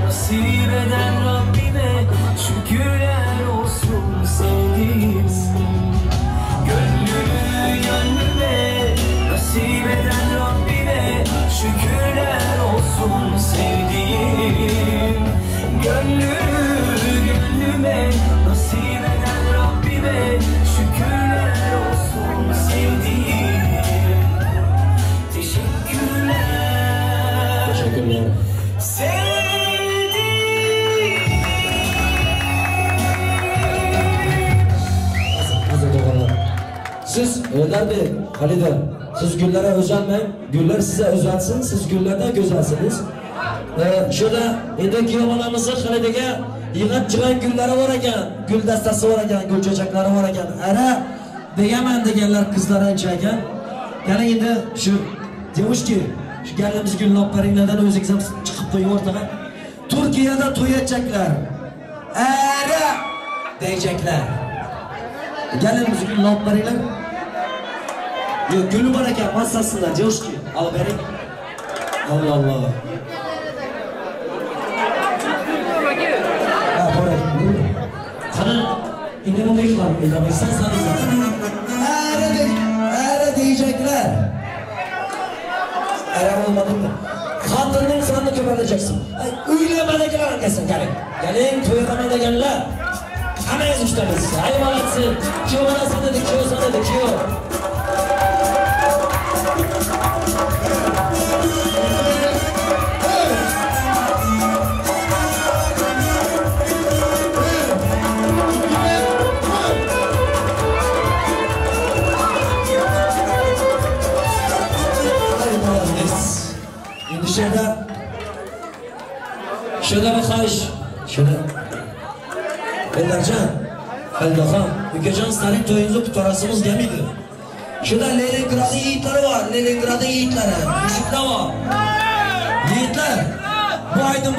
nasip eden Rabbime şükürler olsun sevdiğim. Gönlüme nasip eden Rabbime şükürler olsun sevdiğim. Gönlüme nasip eden Rabbime şükürler olsun sevdiğim. Teşekkürler. Teşekkürler. Sevdiğim. Siz Ender Bey, Halide, siz güllere özenmeyin, güller size özensin, siz güllerden güzelsiniz. Şurada endeki yamanamızı Halide'ye yığıp çıkan gülleri var ekan, gül dastası var ekan, gül çiçekleri var ekan. Ara degemen degenler kızlara ekan. Yani endi şu Devuşki, şu geldiğimiz gün loplarından o'zingiz ham chiqib qo'ying o'rtaga. Turkiyada to'y edecekler. Ara deyecekler. Geldiğimiz gün loplarıyla Yok gülü var ekan, massasınlar Devuşki, al bering. Allah Allah. Ha, bora. Sana İnanın değil var. İnanırsan sanırsan. Eğer diyecekler. Eğer olmadı mı? Kadının sanını köpürleceksin. Uyuyamadaklar kesin gelin. Gelin toyuramaya da gelirler. Hemen üçtemiz. Hayvan atsın. Kiyo bana sana dikiyor, sana dikiyor. Şöyle bir kayış. Şöyle. Bellercan. Eldahan. Yükecan Stalin toyunuzu kutarasımız gemiydi. Şurada Leningrad'ın yiğitleri var. Leningrad'ın yiğitleri. Işıkta var. Yiğitler. Bu aydın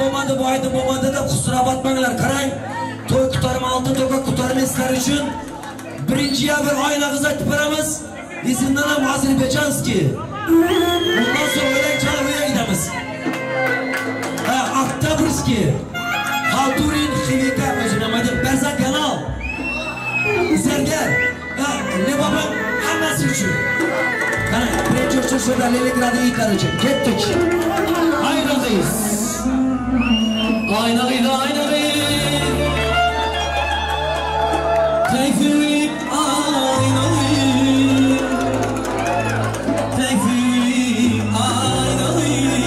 bulmadı da kusura batmayınlar. Karayın. Toy kutarımı altın toka kutarımı sizler için. Birinciye bir ayna kıza tıpırımız. İzinden hem Azerbaycanski. Bundan sonra öyle çalmaya gidemiz. Oktobrski, Halturin, Xivika, Mecnamadik, Berzak Yanal, Zerger, ne babam, annesi için. Yani birinci uçuş şurada Leningrad'ı yiğitler için. Gittik. Aynadayız. Aynadayız, aynadayız. Tekfiri, aynadayız. Tekfiri, aynadayız.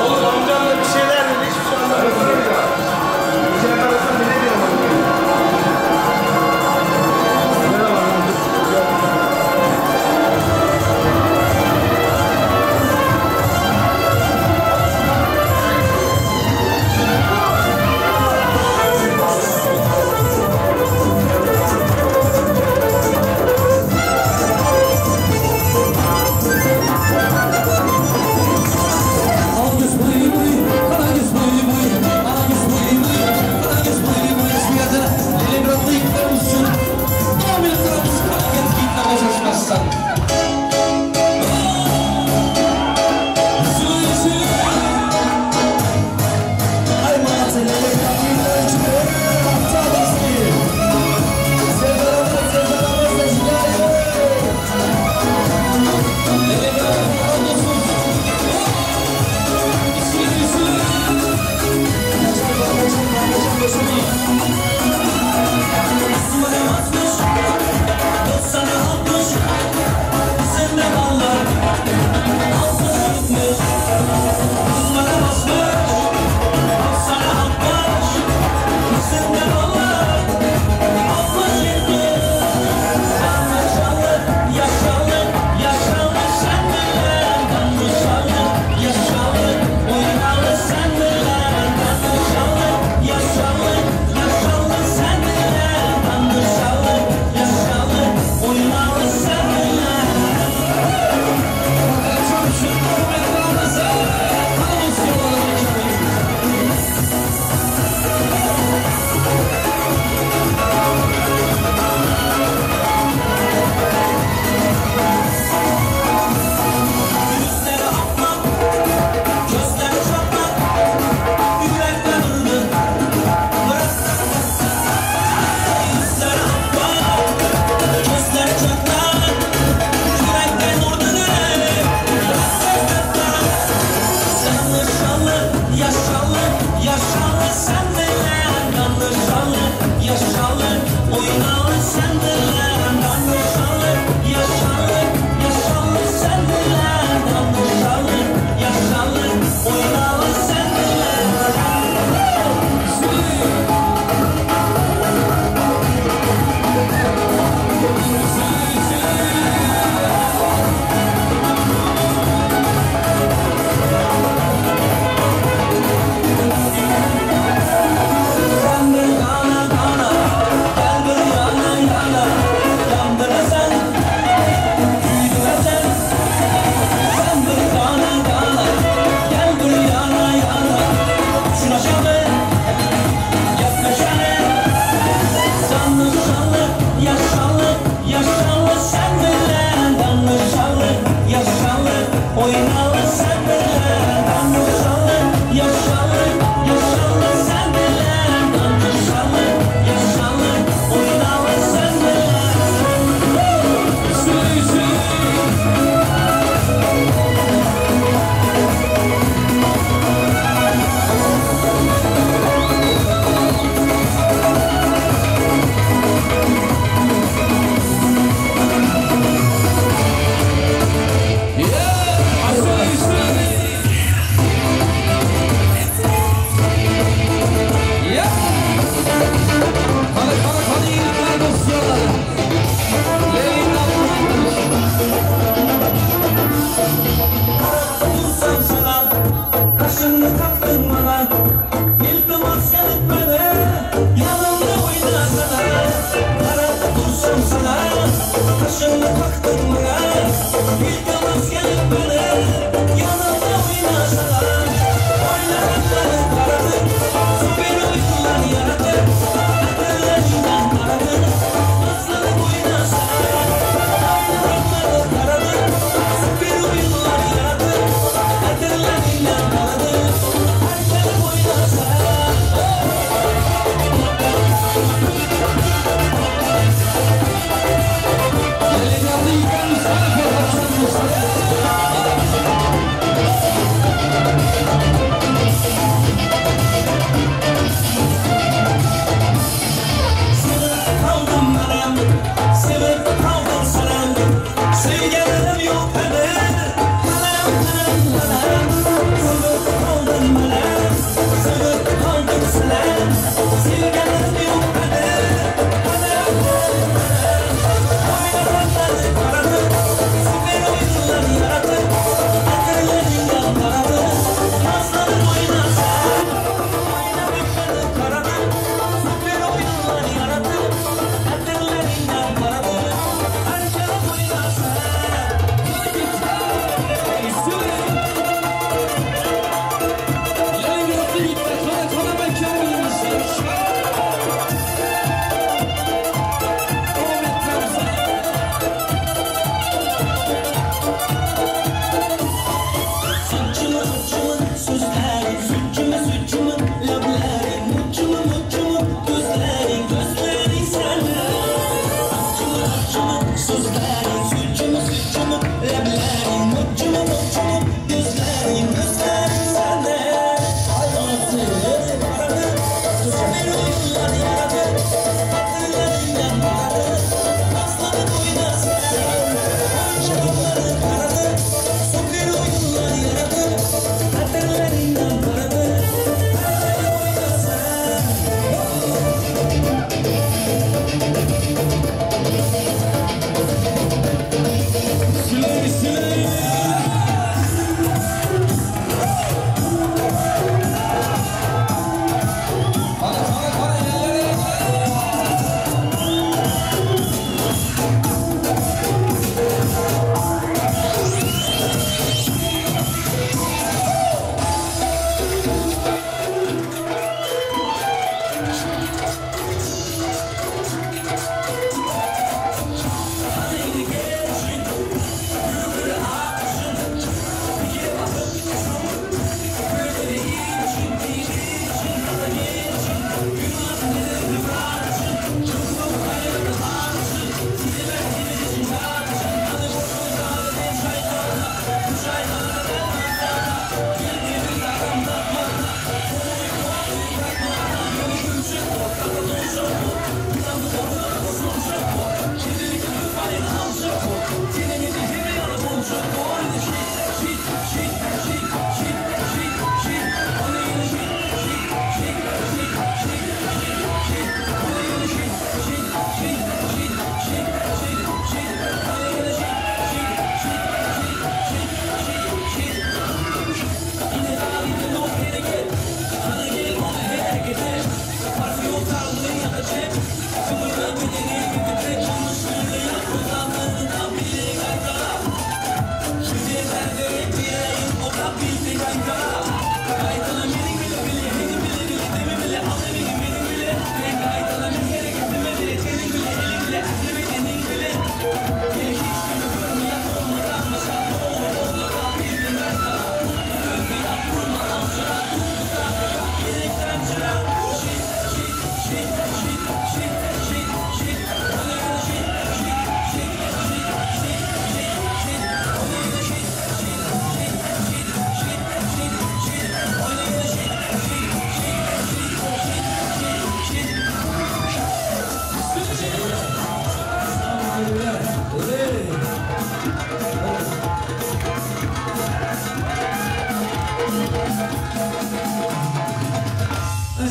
Oğlum amcamla bir şeyler dedi, hiçbir şey anlamadım. İçine karasam ne diyorum amca? Merhaba amca.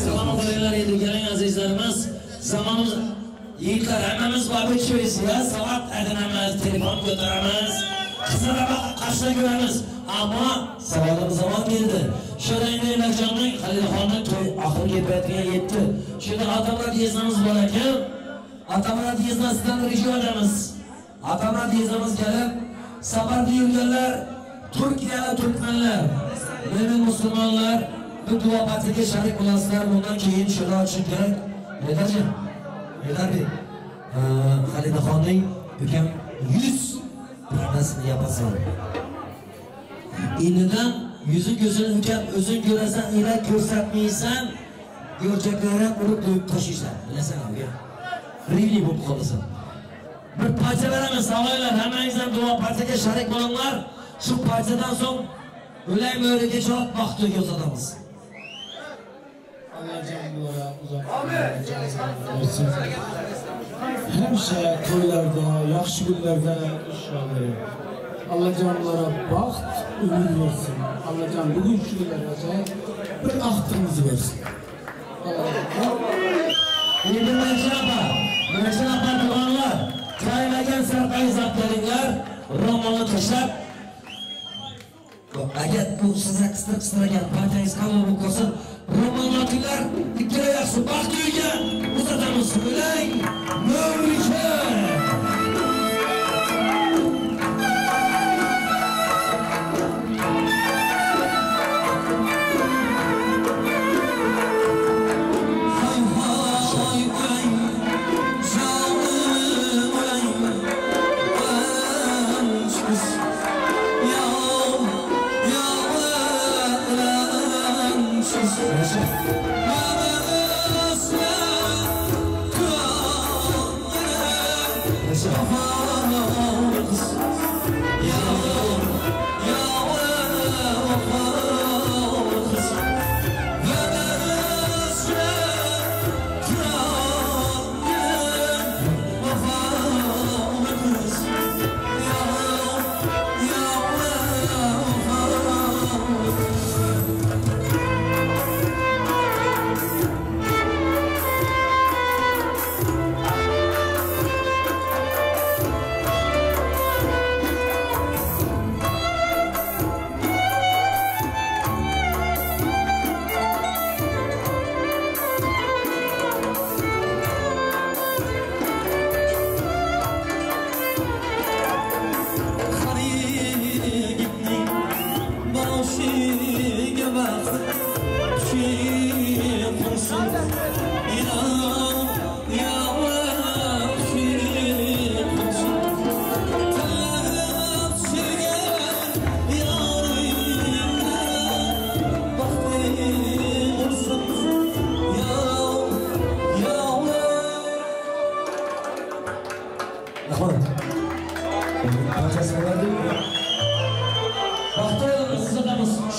Salom qo'yinglar endi keling azizlarimiz. Zamonimiz yigitlar hammamiz barbecho'yuz ya, soat aylanamiz, telefon ko'taramiz, qizlarga qarshi ko'ramiz. Ammo zaman geldi. Şöyle endi Elakjonning Xalilaxonning to'y oxirgi paytiga yetdi. Shunda Atamurat yeznamiz bor ekan. Atamurat yeznasidan rijo edamiz. Atamurat yeznamiz kelib, safarda yurganlar, Turkiyada turkmanlar, mo'min musulmonlar bu duo patiga sharik bo'lasizlar. Bundan keyin shuni ochib kerak. Aytajon. Aytadi. Xalilaxonning ukam 100 pardasini yapasan. Inidan yüzü gözünü ukam o'zing ko'rasan, ilak ko'rsatmaysan, go'rchaklarini urib qo'yib tashlaysan. Bilasan aka. Rivli bo'lib qolasan. Bir parcha beramiz, savoylar, hammangizdan duo partiyaga sharik bo'linglar. Shu partiyadan so'ng o'lay mo'riga javob vaqtiga uzatamiz. Allah canlılara uzak. Amin. Hemşe toylarda, yaxşı günlerde uşaqları. Allah canlılara baxt, ümid versin. Allah can bugün şu günlerde bir ahtımızı versin. Endi Merchana duanlar, tayinlagan sarqay zaptaringlar, ro'molni tashlab, agar bu sizga qistirgan partiyangiz qabul bo'lsa, ro'mollar ikkala yaxshi baxt uyga uzatamiz. O'lang, Mo'richa.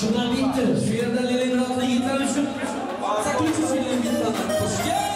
Şuradan bitti. Şu yerden Leningrad'da yitler üçün. 800 milyon gitti.